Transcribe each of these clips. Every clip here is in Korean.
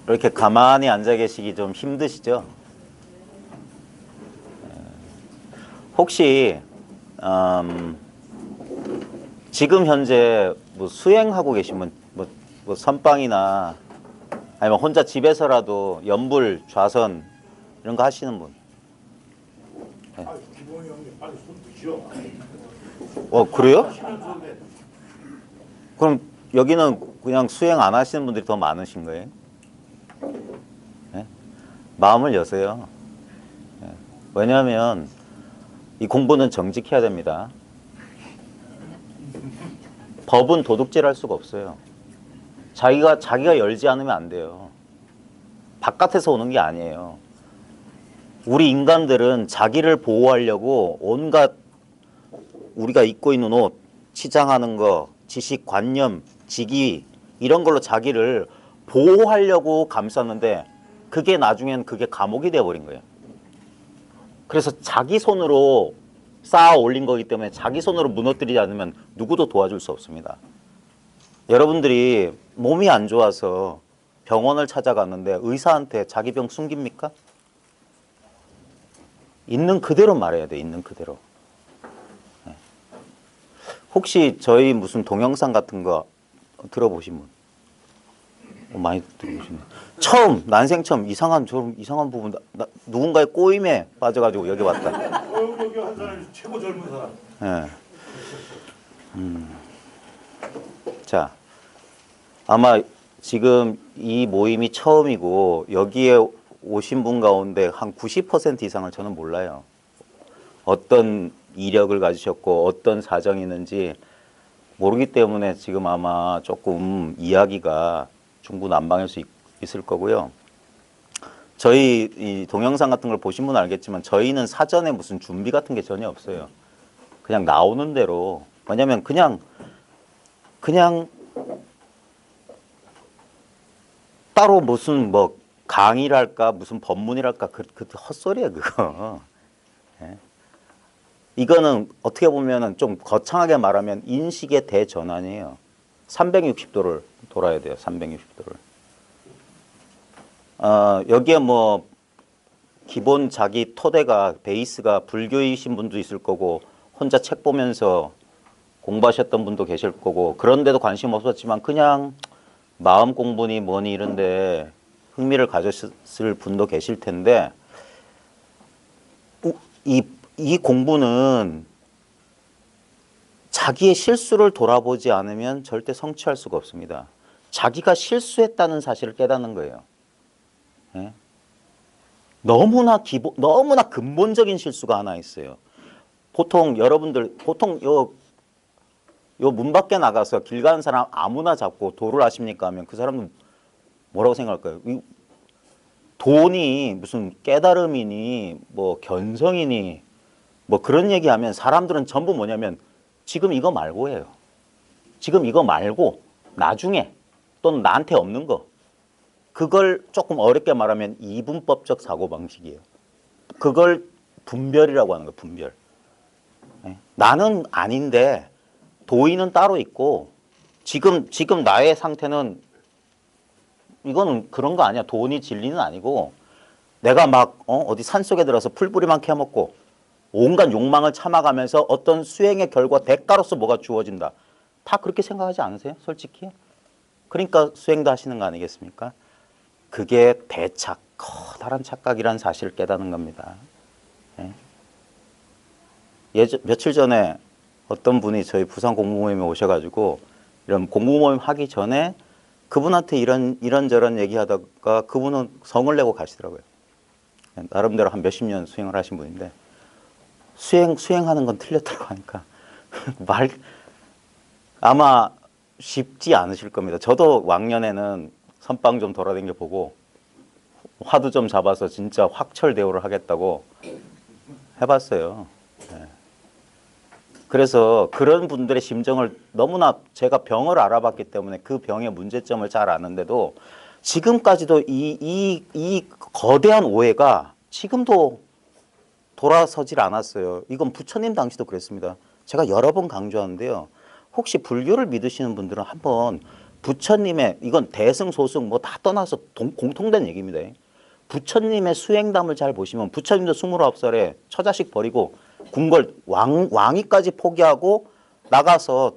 이렇게 가만히 앉아 계시기 좀 힘드시죠? 혹시 지금 현재 뭐 수행하고 계신 분, 뭐 선방이나 아니면 혼자 집에서라도 연불, 좌선 이런 거 하시는 분? 네. 기본이 형님 빨리 손 드시오. 그래요? 그럼 여기는 그냥 수행 안 하시는 분들이 더 많으신 거예요? 네? 마음을 여세요. 네. 왜냐하면 이 공부는 정직해야 됩니다. 법은 도둑질할 수가 없어요. 자기가 열지 않으면 안 돼요. 바깥에서 오는 게 아니에요. 우리 인간들은 자기를 보호하려고 온갖 우리가 입고 있는 옷, 치장하는 거, 지식, 관념, 직위 이런 걸로 자기를 보호하려고 감쌌는데 그게 나중엔 그게 감옥이 되어버린 거예요. 그래서 자기 손으로 쌓아 올린 거기 때문에 자기 손으로 무너뜨리지 않으면 누구도 도와줄 수 없습니다. 여러분들이 몸이 안 좋아서 병원을 찾아갔는데 의사한테 자기 병 숨깁니까? 있는 그대로 말해야 돼. 있는 그대로. 네. 혹시 저희 무슨 동영상 같은 거 들어보신 분? 많이 들어보시네. 처음 난생 처음 이상한 부분 누군가의 꼬임에 빠져가지고 여기 왔다. 여기 한 사람이 최고 젊은 사람. 네. 자, 아마 지금 이 모임이 처음이고 여기에 오신 분 가운데 한 90% 이상을 저는 몰라요. 어떤 이력을 가지셨고 어떤 사정이 있는지 모르기 때문에 지금 아마 조금 이야기가 중구난방일 수 있을 거고요. 저희 이 동영상 같은 걸 보신 분은 알겠지만 저희는 사전에 무슨 준비 같은 게 전혀 없어요. 그냥 나오는 대로. 왜냐면 그냥 따로 무슨 뭐 강의랄까 무슨 법문이랄까 그 헛소리야 그거. 예? 이거는 어떻게 보면은 좀 거창하게 말하면 인식의 대전환이에요. 360도를 돌아야 돼요. 360도를. 여기에 뭐 기본 자기 토대가 베이스가 불교이신 분도 있을 거고 혼자 책 보면서 공부하셨던 분도 계실 거고 그런데도 관심 없었지만 그냥 마음 공부니 뭐니 이런데 흥미를 가졌을 분도 계실 텐데 이 공부는 자기의 실수를 돌아보지 않으면 절대 성취할 수가 없습니다. 자기가 실수했다는 사실을 깨닫는 거예요. 네? 너무나 근본적인 실수가 하나 있어요. 보통 여러분들 요 문 밖에 나가서 길 가는 사람 아무나 잡고 도를 아십니까 하면 그 사람은 뭐라고 생각할까요? 돈이 무슨 깨달음이니 뭐 견성이니 뭐 그런 얘기하면 사람들은 전부 뭐냐면 지금 이거 말고 해요. 지금 이거 말고 나중에 또는 나한테 없는 거. 그걸 조금 어렵게 말하면 이분법적 사고방식이에요. 그걸 분별이라고 하는 거예요. 분별. 네? 나는 아닌데 도의는 따로 있고 지금 나의 상태는 이거는 그런 거 아니야. 돈이 진리는 아니고 내가 막 어디 산속에 들어서 풀뿌리만 캐먹고 온갖 욕망을 참아가면서 어떤 수행의 결과 대가로서 뭐가 주어진다. 다 그렇게 생각하지 않으세요? 솔직히. 그러니까 수행도 하시는 거 아니겠습니까? 그게 대착, 커다란 착각이라는 사실을 깨닫는 겁니다. 네? 며칠 전에 어떤 분이 저희 부산 공부모임에 오셔가지고 이런 공부모임 하기 전에 그분한테 이런저런 얘기하다가 그분은 성을 내고 가시더라고요. 나름대로 한 몇십 년 수행을 하신 분인데 수행하는 건 틀렸다고 하니까 아마 쉽지 않으실 겁니다. 저도 왕년에는 선방 좀 돌아다녀 보고 화두 좀 잡아서 진짜 확철대오를 하겠다고 해봤어요. 네. 그래서 그런 분들의 심정을 너무나 제가 병을 알아봤기 때문에 그 병의 문제점을 잘 아는데도 지금까지도 이 거대한 오해가 지금도 돌아서질 않았어요. 이건 부처님 당시도 그랬습니다. 제가 여러 번 강조하는데요. 혹시 불교를 믿으시는 분들은 한번 부처님의 이건 대승 소승 뭐 다 떠나서 공통된 얘기입니다. 부처님의 수행담을 잘 보시면 부처님도 29살에 처자식 버리고 궁궐 왕위까지 포기하고 나가서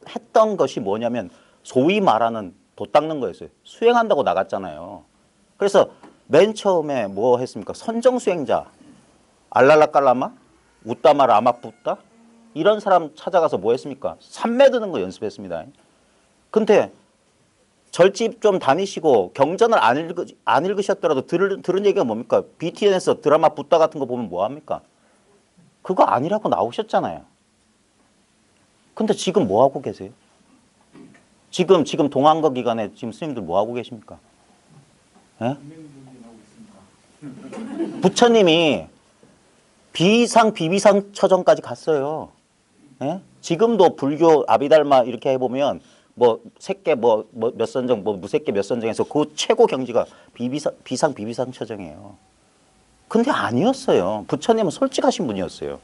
했던 것이 뭐냐면 소위 말하는 도 닦는 거였어요. 수행한다고 나갔잖아요. 그래서 맨 처음에 뭐 했습니까? 선정 수행자 알랄라깔라마 우따마 라마푸따 이런 사람 찾아가서 뭐 했습니까? 삼매 드는 거 연습했습니다. 근데 절집 좀 다니시고 경전을 안 읽으셨더라도 들은 얘기가 뭡니까? BTN에서 드라마 붓다 같은 거 보면 뭐 합니까? 그거 아니라고 나오셨잖아요. 근데 지금 뭐 하고 계세요? 지금 동안거 기간에 지금 스님들 뭐 하고 계십니까? 예? 부처님이 비비상 처정까지 갔어요. 예? 지금도 불교 아비달마 이렇게 해보면 뭐 색계 뭐 몇 선정 뭐 무색계 몇 선정에서 그 최고 경지가 비비상 처정이에요. 근데 아니었어요. 부처님은 솔직하신 분이었어요.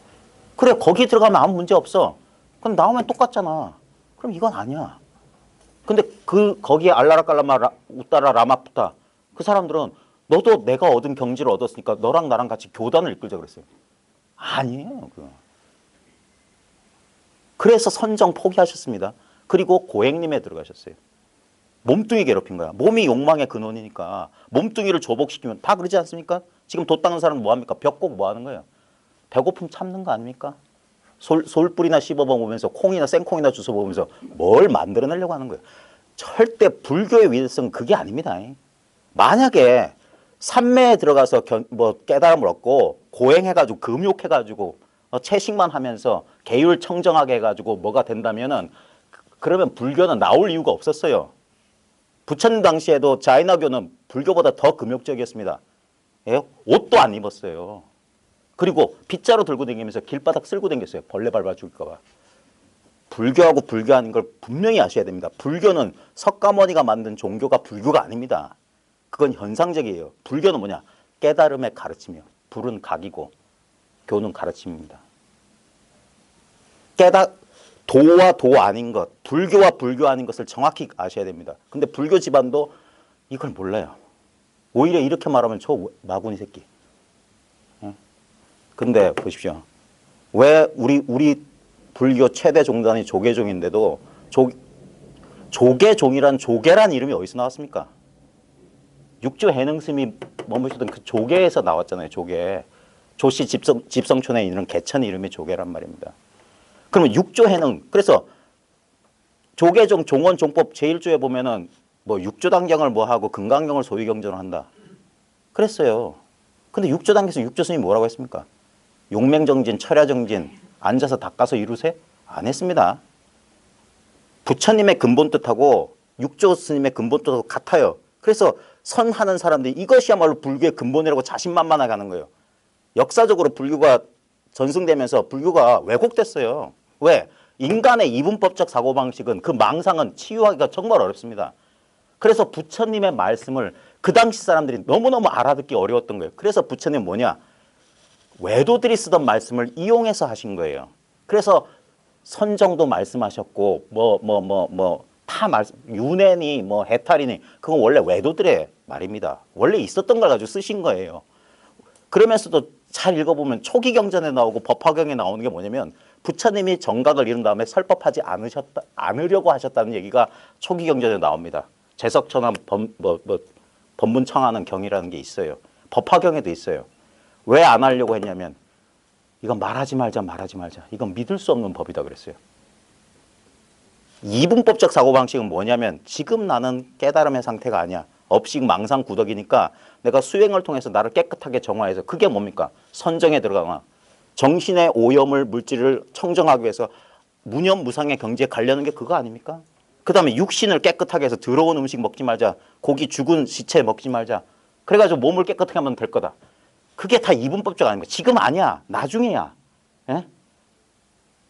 그래 거기 들어가면 아무 문제 없어. 그럼 나오면 똑같잖아. 그럼 이건 아니야. 근데 거기에 알라라깔라마 우따라 라마푸타 그 사람들은 너도 내가 얻은 경지를 얻었으니까 너랑 나랑 같이 교단을 이끌자 그랬어요. 아니에요. 그거. 그래서 선정 포기하셨습니다. 그리고 고행님에 들어가셨어요. 몸뚱이 괴롭힌 거야. 몸이 욕망의 근원이니까 몸뚱이를 조복시키면 다 그러지 않습니까? 지금 돛 닦는 사람은 뭐 합니까? 벽곡 뭐 하는 거예요? 배고픔 참는 거 아닙니까? 솔뿌리나 씹어먹으면서 콩이나 생콩이나 주워 먹으면서 뭘 만들어내려고 하는 거예요. 절대 불교의 위대성은 그게 아닙니다. 만약에 삼매에 들어가서 깨달음을 얻고 고행해가지고 금욕해가지고 채식만 하면서 계율 청정하게 해가지고 뭐가 된다면은 그러면 불교는 나올 이유가 없었어요. 부처님 당시에도 자이나교는 불교보다 더 금욕적이었습니다. 예? 옷도 안 입었어요. 그리고 빗자루 들고 다니면서 길바닥 쓸고 다녔어요. 벌레 밟아 죽을까 봐. 불교하고 불교 아닌 걸 분명히 아셔야 됩니다. 불교는 석가모니가 만든 종교가 불교가 아닙니다. 그건 현상적이에요. 불교는 뭐냐? 깨달음의 가르침이요. 불은 각이고 교는 가르침입니다. 도와 도 아닌 것, 불교와 불교 아닌 것을 정확히 아셔야 됩니다. 근데 불교 집안도 이걸 몰라요. 오히려 이렇게 말하면 저 마구니 새끼. 근데 보십시오. 왜 우리 불교 최대 종단이 조계종인데도 조계종이란 조계란 이름이 어디서 나왔습니까? 육조 해능스님이 머무시던 그 조계에서 나왔잖아요. 조계. 조씨 집성촌에 있는 개천 이름이 조계란 말입니다. 그러면 육조 해능. 그래서 조계종 종원 종법 제1조에 보면은 뭐 육조단경을 뭐 하고 금강경을 소위경전을 한다. 그랬어요. 근데 육조단경에서 육조스님이 뭐라고 했습니까? 용맹정진, 철야정진 앉아서 닦아서 이루세? 안 했습니다. 부처님의 근본 뜻하고 육조 스님의 근본 뜻하고 같아요. 그래서 선하는 사람들이 이것이야말로 불교의 근본이라고 자신만만하게 하는 거예요. 역사적으로 불교가 전승되면서 불교가 왜곡됐어요. 왜? 인간의 이분법적 사고방식은 그 망상은 치유하기가 정말 어렵습니다. 그래서 부처님의 말씀을 그 당시 사람들이 너무너무 알아듣기 어려웠던 거예요. 그래서 부처님 뭐냐? 외도들이 쓰던 말씀을 이용해서 하신 거예요. 그래서 선정도 말씀하셨고 다 말씀 윤회니 뭐 해탈이니 그건 원래 외도들의 말입니다. 원래 있었던 걸 가지고 쓰신 거예요. 그러면서도 잘 읽어보면 초기 경전에 나오고 법화경에 나오는 게 뭐냐면 부처님이 정각을 이룬 다음에 설법하지 않으려고 하셨다는 얘기가 초기 경전에 나옵니다. 제석천한 법문 청하는 경이라는 게 있어요. 법화경에도 있어요. 왜 안 하려고 했냐면 이건 말하지 말자. 이건 믿을 수 없는 법이다 그랬어요. 이분법적 사고방식은 뭐냐면 지금 나는 깨달음의 상태가 아니야. 업식 망상 구덕이니까 내가 수행을 통해서 나를 깨끗하게 정화해서 그게 뭡니까? 선정에 들어가거나 정신의 오염을 물질을 청정하기 위해서 무념 무상의 경지에 가려는 게 그거 아닙니까? 그 다음에 육신을 깨끗하게 해서 더러운 음식 먹지 말자. 고기 죽은 시체 먹지 말자. 그래가지고 몸을 깨끗하게 하면 될 거다. 그게 다 이분법적 아닙니까? 지금 아니야. 나중에야. 예?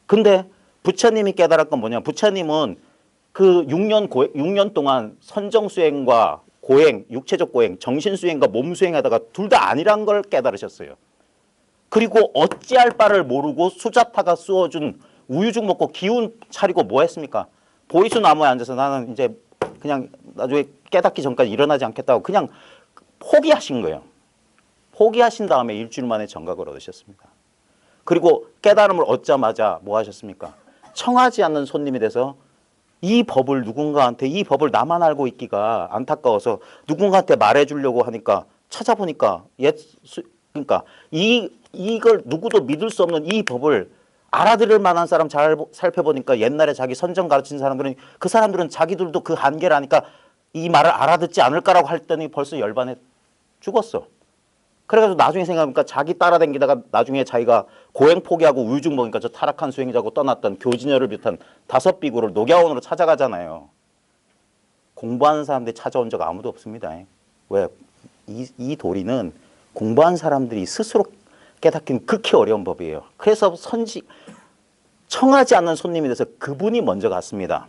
근데 부처님이 깨달은 건 뭐냐? 부처님은 그 6년 동안 선정수행과 고행, 육체적 고행, 정신수행과 몸수행하다가 둘 다 아니란 걸 깨달으셨어요. 그리고 어찌할 바를 모르고 수자타가 쏘아준 우유죽 먹고 기운 차리고 뭐 했습니까? 보이수 나무에 앉아서 나는 이제 그냥 나중에 깨닫기 전까지 일어나지 않겠다고 그냥 포기하신 거예요. 포기하신 다음에 일주일 만에 정각을 얻으셨습니다. 그리고 깨달음을 얻자마자 뭐 하셨습니까? 청하지 않는 손님이 돼서 이 법을 누군가한테 이 법을 나만 알고 있기가 안타까워서 누군가한테 말해주려고 하니까 찾아보니까 그러니까 이걸 누구도 믿을 수 없는 이 법을 알아들을 만한 사람 잘 살펴보니까 옛날에 자기 선정 가르친 사람들은 그 사람들은 자기들도 그 한계를 아니까 이 말을 알아듣지 않을까라고 했더니 벌써 열반에 죽었어. 그래가지고 나중에 생각해보니까 자기 따라다니다가 나중에 자기가 고행 포기하고 우유죽 먹으니까 저 타락한 수행자고 떠났던 교진여를 비롯한 5비구를 녹야원으로 찾아가잖아요. 공부하는 사람들이 찾아온 적 아무도 없습니다. 왜? 이 도리는 공부한 사람들이 스스로 깨닫기는 극히 어려운 법이에요. 그래서 청하지 않는 손님이 돼서 그분이 먼저 갔습니다.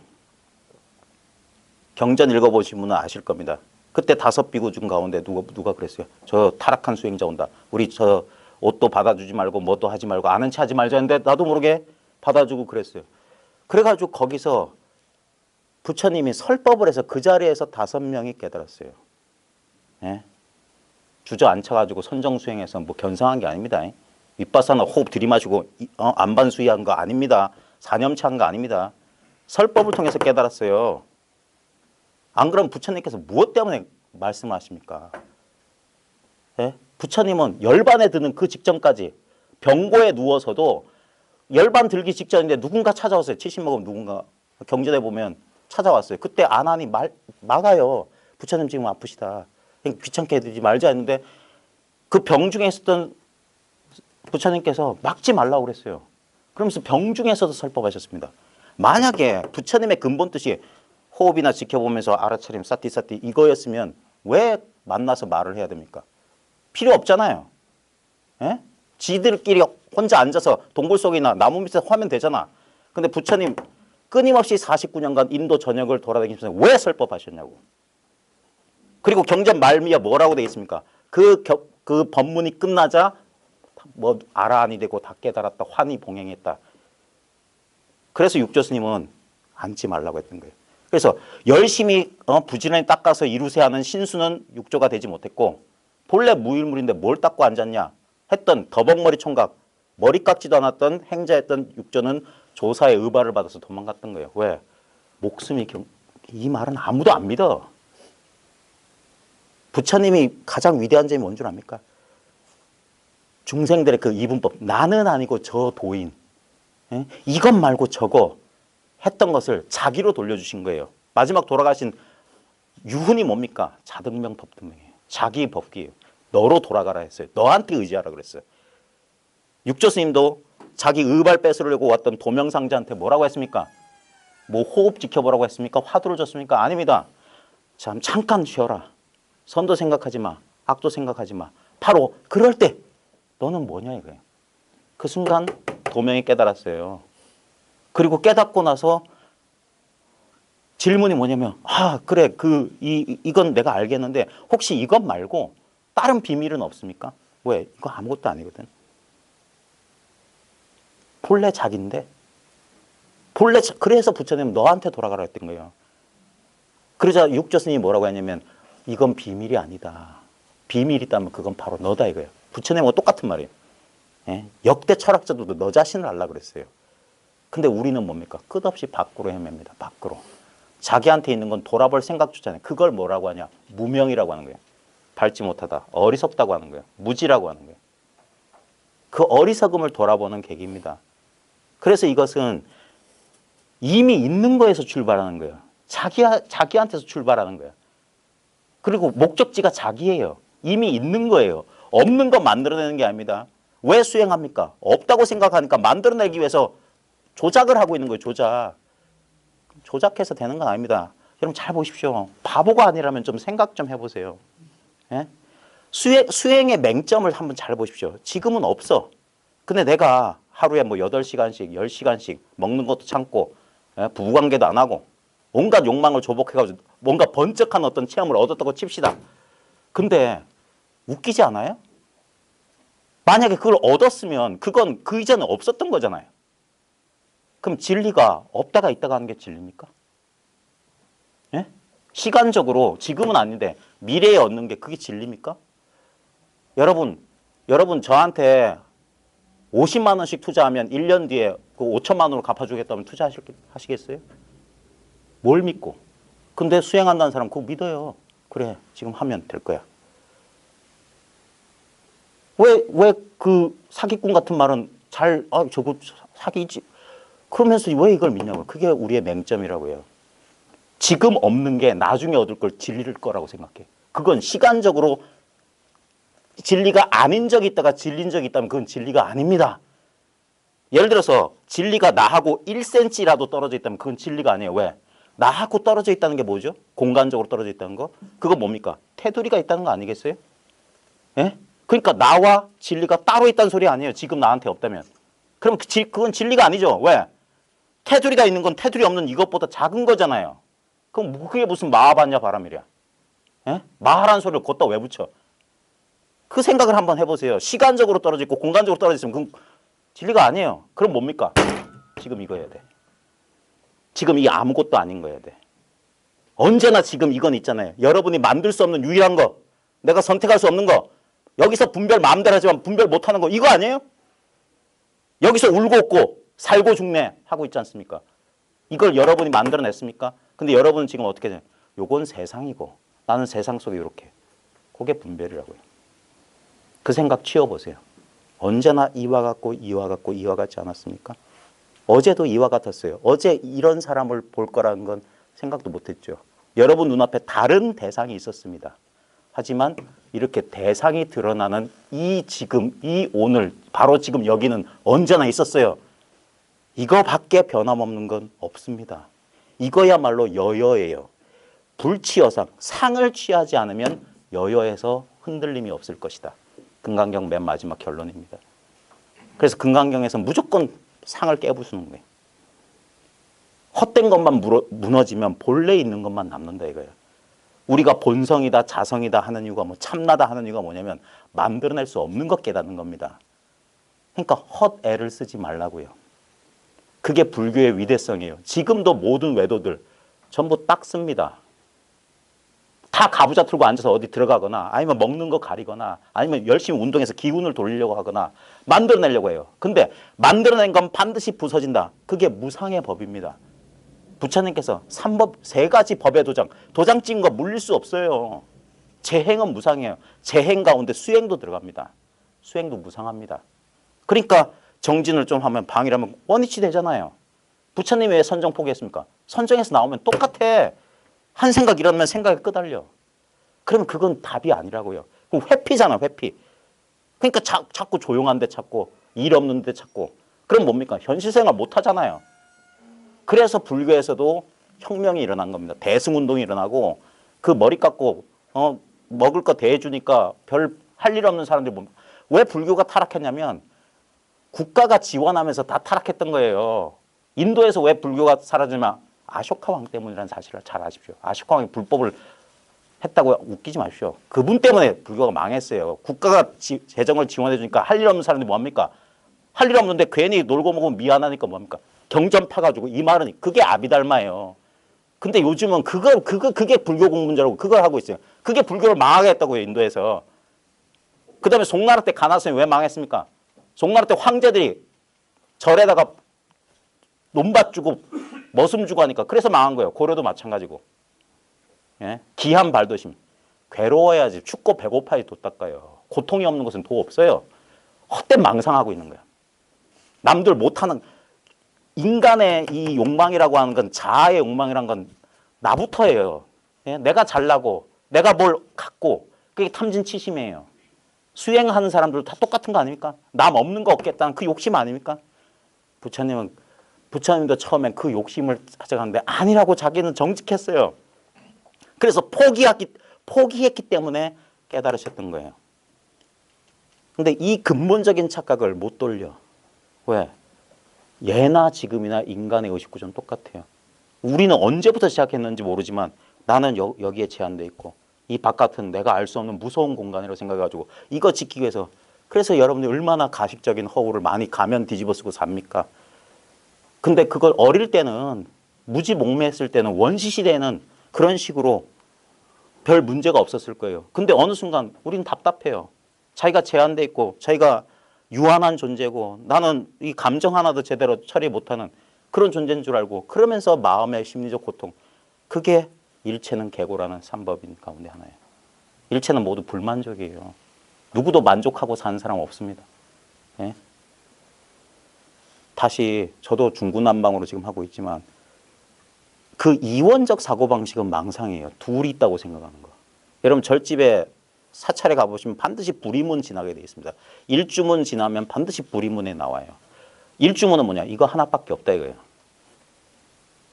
경전 읽어보신 분은 아실 겁니다. 그때 5비구 중 가운데 누가 그랬어요? 저 타락한 수행자 온다. 우리 저 옷도 받아주지 말고 뭐도 하지 말고 아는 체 하지 말자 했는데 나도 모르게 받아주고 그랬어요. 그래가지고 거기서 부처님이 설법을 해서 그 자리에서 5명이 깨달았어요. 예? 주저앉혀가지고 선정수행해서 뭐 견성한 게 아닙니다. 윗바사나 호흡 들이마시고 안반수의한 거 아닙니다. 사념차한 거 아닙니다. 설법을 통해서 깨달았어요. 안 그러면 부처님께서 무엇 때문에 말씀을 하십니까? 예? 부처님은 열반에 드는 그 직전까지 병고에 누워서도 열반 들기 직전인데 누군가 찾아왔어요. 70 먹으면 누군가 경전에 보면 찾아왔어요. 그때 안 하니 막아요. 부처님 지금 아프시다. 귀찮게 해드리지 말자 했는데 그 병 중에 있었던 부처님께서 막지 말라고 그랬어요. 그러면서 병 중에서도 설법하셨습니다. 만약에 부처님의 근본 뜻이 호흡이나 지켜보면서 알아차림 사띠 이거였으면 왜 만나서 말을 해야 됩니까? 필요 없잖아요. 예? 지들끼리 혼자 앉아서 동굴 속이나 나무 밑에서 하면 되잖아. 근데 부처님 끊임없이 49년간 인도 전역을 돌아다니면서 왜 설법하셨냐고. 그리고 경전 말미에 뭐라고 되어 있습니까? 그 법문이 끝나자 뭐 아라한이 되고 다 깨달았다. 환히 봉행했다. 그래서 육조 스님은 앉지 말라고 했던 거예요. 그래서 열심히 부지런히 닦아서 이루세 하는 신수는 육조가 되지 못했고 본래 무일물인데 뭘 닦고 앉았냐 했던 더벅머리 총각 머리 깎지도 않았던 행자였던 육조는 조사의 의발을 받아서 도망갔던 거예요. 왜? 목숨이 이 말은 아무도 안 믿어. 부처님이 가장 위대한 점이 뭔 줄 압니까? 중생들의 그 이분법 나는 아니고 저 도인 이것 말고 저거 했던 것을 자기로 돌려주신 거예요. 마지막 돌아가신 유훈이 뭡니까? 자등명 법등명이에요. 자기 법기예요. 너로 돌아가라 했어요. 너한테 의지하라 그랬어요. 육조 스님도 자기 의발 뺏으려고 왔던 도명상자한테 뭐라고 했습니까? 뭐 호흡 지켜보라고 했습니까? 화두를 줬습니까? 아닙니다. 잠깐 쉬어라. 선도 생각하지 마. 악도 생각하지 마. 바로 그럴 때 너는 뭐냐 이거예요. 그 순간 도명이 깨달았어요. 그리고 깨닫고 나서 질문이 뭐냐면 그래 이건 내가 알겠는데 혹시 이것 말고 다른 비밀은 없습니까? 왜? 이거 아무것도 아니거든. 본래 자기인데 그래서 부처님은 너한테 돌아가라 했던 거예요. 그러자 육조 스님이 뭐라고 했냐면 이건 비밀이 아니다. 비밀이 있다면 그건 바로 너다 이거예요. 부처님하고 똑같은 말이에요. 예? 역대 철학자들도 너 자신을 알라 그랬어요. 근데 우리는 뭡니까? 끝없이 밖으로 헤맵니다. 밖으로. 자기한테 있는 건 돌아볼 생각조차 않아요. 그걸 뭐라고 하냐? 무명이라고 하는 거예요. 밟지 못하다. 어리석다고 하는 거예요. 무지라고 하는 거예요. 그 어리석음을 돌아보는 계기입니다. 그래서 이것은 이미 있는 거에서 출발하는 거예요. 자기한테서 출발하는 거예요. 그리고 목적지가 자기예요. 이미 있는 거예요. 없는 거 만들어내는 게 아닙니다. 왜 수행합니까? 없다고 생각하니까 만들어내기 위해서 조작을 하고 있는 거예요. 조작해서 되는 건 아닙니다. 여러분 잘 보십시오. 바보가 아니라면 좀 생각 좀 해보세요. 예? 수행의 맹점을 한번 잘 보십시오. 지금은 없어. 근데 내가 하루에 뭐 8시간씩 10시간씩 먹는 것도 참고 부부관계도 안 하고 온갖 욕망을 조복해가지고 뭔가 번쩍한 어떤 체험을 얻었다고 칩시다. 근데 웃기지 않아요? 만약에 그걸 얻었으면 그건 그 이전에 없었던 거잖아요. 그럼 진리가 없다가 있다가 하는 게 진리입니까? 예? 시간적으로 지금은 아닌데 미래에 얻는 게 그게 진리입니까? 여러분 저한테 50만 원씩 투자하면 1년 뒤에 그 5천만 원으로 갚아주겠다면 투자하시겠어요? 뭘 믿고? 근데 수행한다는 사람 그거 믿어요. 그래, 지금 하면 될 거야. 왜 그 사기꾼 같은 말은 저거 사기지. 그러면서 왜 이걸 믿냐고요. 그게 우리의 맹점이라고요. 지금 없는 게 나중에 얻을 걸 진리일 거라고 생각해. 그건 시간적으로 진리가 아닌 적이 있다가 진리인 적이 있다면 그건 진리가 아닙니다. 예를 들어서 진리가 나하고 1cm라도 떨어져 있다면 그건 진리가 아니에요. 왜? 나하고 떨어져 있다는 게 뭐죠? 공간적으로 떨어져 있다는 거? 그거 뭡니까? 테두리가 있다는 거 아니겠어요? 예? 그러니까 나와 진리가 따로 있다는 소리 아니에요. 지금 나한테 없다면. 그럼 그건 진리가 아니죠. 왜? 테두리가 있는 건 테두리 없는 이것보다 작은 거잖아요. 그럼 그게 무슨 마하반야 바람이랴. 예? 마하라는 소리를 걷다 왜 붙여? 그 생각을 한번 해보세요. 시간적으로 떨어져 있고 공간적으로 떨어져 있으면 그건 진리가 아니에요. 그럼 뭡니까? 지금 이거 해야 돼. 지금 이 아무것도 아닌 거 해야 돼. 언제나 지금 이건 있잖아요. 여러분이 만들 수 없는 유일한 거. 내가 선택할 수 없는 거. 여기서 분별 마음대로 하지만 분별 못하는 거. 이거 아니에요? 여기서 울고 웃고 살고 죽네 하고 있지 않습니까? 이걸 여러분이 만들어냈습니까? 근데 여러분은 지금 어떻게 돼요? 요건 세상이고 나는 세상 속에 이렇게. 그게 분별이라고요. 그 생각 치워보세요. 언제나 이와 같고 이와 같고 이와 같지 않았습니까? 어제도 이와 같았어요. 어제 이런 사람을 볼 거라는 건 생각도 못했죠. 여러분 눈앞에 다른 대상이 있었습니다. 하지만 이렇게 대상이 드러나는 이 지금, 이 오늘, 바로 지금 여기는 언제나 있었어요. 이거밖에 변함없는 건 없습니다. 이거야말로 여여예요. 불치여상, 상을 취하지 않으면 여여에서 흔들림이 없을 것이다. 금강경 맨 마지막 결론입니다. 그래서 금강경에서 무조건 상을 깨부수는 거예요. 헛된 것만 무너지면 본래 있는 것만 남는다 이거예요. 우리가 본성이다 자성이다 하는 이유가 뭐 참나다 하는 이유가 뭐냐면 만들어낼 수 없는 것 깨닫는 겁니다. 그러니까 헛애를 쓰지 말라고요. 그게 불교의 위대성이에요. 지금도 모든 외도들 전부 딱 씁니다. 다 가부좌 틀고 앉아서 어디 들어가거나 아니면 먹는 거 가리거나 아니면 열심히 운동해서 기운을 돌리려고 하거나 만들어내려고 해요. 근데 만들어낸 건 반드시 부서진다. 그게 무상의 법입니다. 부처님께서 3가지 법의 도장 찍은 거 물릴 수 없어요. 재행은 무상이에요. 재행 가운데 수행도 들어갑니다. 수행도 무상합니다. 그러니까 정진을 좀 하면 방이라면 원위치 되잖아요. 부처님이 왜 선정 포기했습니까? 선정에서 나오면 똑같아. 한 생각 이러면 생각이 끄달려. 그러면 그건 답이 아니라고요. 그럼 회피잖아, 회피. 그러니까 자꾸 조용한 데 찾고 일 없는 데 찾고. 그럼 뭡니까? 현실생활 못 하잖아요. 그래서 불교에서도 혁명이 일어난 겁니다. 대승운동이 일어나고 그 머리 깎고 먹을 거 대해주니까 별 할 일 없는 사람들이 뭡니까? 왜 불교가 타락했냐면 국가가 지원하면서 다 타락했던 거예요. 인도에서 왜 불교가 사라지면 아쇼카 왕 때문이라는 사실을 잘 아십시오. 아쇼카 왕이 불법을 했다고 웃기지 마십시오. 그분 때문에 불교가 망했어요. 국가가 재정을 지원해 주니까 할 일 없는 사람들이 뭡니까? 할 일 없는데 괜히 놀고 먹으면 미안하니까 뭡니까? 경전 파가지고 이 말은 그게 아비달마예요. 근데 요즘은 그게 불교 공문자라고 그걸 하고 있어요. 그게 불교를 망하게 했다고요, 인도에서. 그 다음에 송나라 때 가나스는 왜 망했습니까? 송나라 때 황제들이 절에다가 논밭 주고 머슴 주고 하니까 그래서 망한 거예요. 고려도 마찬가지고. 예? 기한 발도심. 괴로워야지. 춥고 배고파야지 도 닦아요. 고통이 없는 것은 도 없어요. 헛된 망상하고 있는 거야. 남들 못하는 인간의 이 욕망이라고 하는 건 자아의 욕망이라는 건 나부터예요. 예? 내가 잘나고 내가 뭘 갖고 그게 탐진치심이에요. 수행하는 사람들도 다 똑같은 거 아닙니까? 남 없는 거 없겠다는 그 욕심 아닙니까? 부처님도 처음엔 그 욕심을 가져가는데 아니라고 자기는 정직했어요. 그래서 포기했기 때문에 깨달으셨던 거예요. 근데 이 근본적인 착각을 못 돌려. 왜? 예나 지금이나 인간의 의식구조는 똑같아요. 우리는 언제부터 시작했는지 모르지만 나는 여기에 제한돼 있고 이 바깥은 내가 알 수 없는 무서운 공간이라고 생각해가지고 이거 지키기 위해서 그래서 여러분들 얼마나 가식적인 허구를 많이 가면 뒤집어 쓰고 삽니까? 근데 그걸 어릴 때는 무지몽매했을 때는 원시시대에는 그런 식으로 별 문제가 없었을 거예요. 근데 어느 순간 우리는 답답해요. 자기가 제한돼 있고 자기가 유한한 존재고 나는 이 감정 하나도 제대로 처리 못하는 그런 존재인 줄 알고 그러면서 마음의 심리적 고통. 그게 일체는 계고라는 삼법인 가운데 하나예요. 일체는 모두 불만족이에요. 누구도 만족하고 사는 사람 없습니다. 예? 다시 저도 중구난방으로 지금 하고 있지만 그 이원적 사고방식은 망상이에요. 둘이 있다고 생각하는 거. 여러분 절집에 사찰에 가보시면 반드시 불이문 지나게 되어 있습니다. 일주문 지나면 반드시 불이문에 나와요. 일주문은 뭐냐? 이거 하나밖에 없다 이거예요.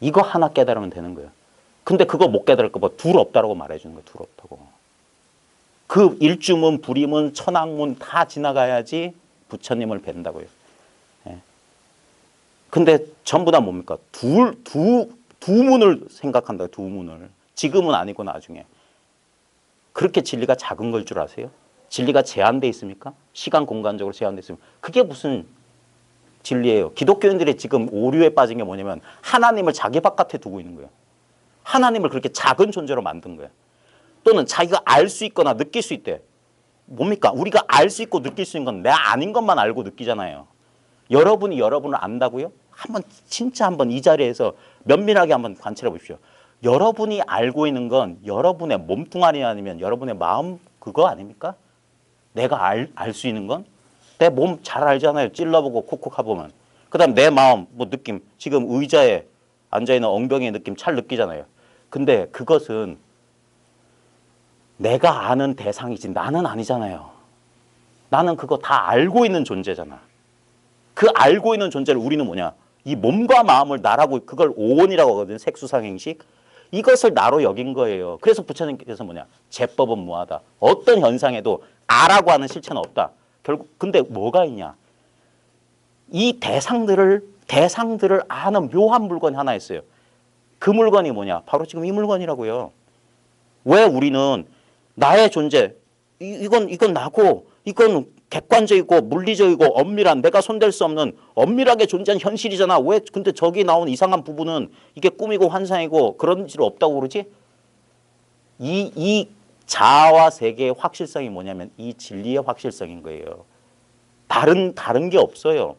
이거 하나 깨달으면 되는 거예요. 근데 그거 못 깨달을까 봐 둘 없다라고 말해주는 거예요. 둘 없다고. 그 일주문, 불이문, 천왕문 다 지나가야지 부처님을 뵌다고요. 예. 근데 전부 다 뭡니까? 두 문을 생각한다. 두 문을. 지금은 아니고 나중에. 그렇게 진리가 작은 걸 줄 아세요? 진리가 제한돼 있습니까? 시간 공간적으로 제한돼 있습니까? 그게 무슨 진리예요? 기독교인들이 지금 오류에 빠진 게 뭐냐면 하나님을 자기 바깥에 두고 있는 거예요. 하나님을 그렇게 작은 존재로 만든 거예요. 또는 자기가 알 수 있거나 느낄 수 있대. 뭡니까? 우리가 알 수 있고 느낄 수 있는 건 내가 아닌 것만 알고 느끼잖아요. 여러분이 여러분을 안다고요? 진짜 한번 이 자리에서 면밀하게 한번 관찰해 보십시오. 여러분이 알고 있는 건 여러분의 몸뚱아리 아니면 여러분의 마음 그거 아닙니까? 내가 알 수 있는 건? 내 몸 잘 알잖아요. 찔러보고 콕콕 해보면. 그 다음 내 마음, 뭐 느낌. 지금 의자에 앉아있는 엉덩이의 느낌 잘 느끼잖아요. 근데 그것은 내가 아는 대상이지 나는 아니잖아요. 나는 그거 다 알고 있는 존재잖아. 그 알고 있는 존재를 우리는 뭐냐? 이 몸과 마음을 나라고 그걸 오온이라고 하거든요. 색수상행식. 이것을 나로 여긴 거예요. 그래서 부처님께서 뭐냐? 제법은 무하다. 어떤 현상에도 아라고 하는 실체는 없다. 결국 근데 뭐가 있냐? 이 대상들을 아는 묘한 물건이 하나 있어요. 그 물건이 뭐냐? 바로 지금 이 물건이라고요. 왜 우리는 나의 존재, 이건 나고, 이건 객관적이고 물리적이고 엄밀한 내가 손댈 수 없는 엄밀하게 존재하는 현실이잖아. 왜 근데 저기 나온 이상한 부분은 이게 꿈이고 환상이고 그런 질 없다고 그러지? 이 자아와 세계의 확실성이 뭐냐면 이 진리의 확실성인 거예요. 다른 게 없어요.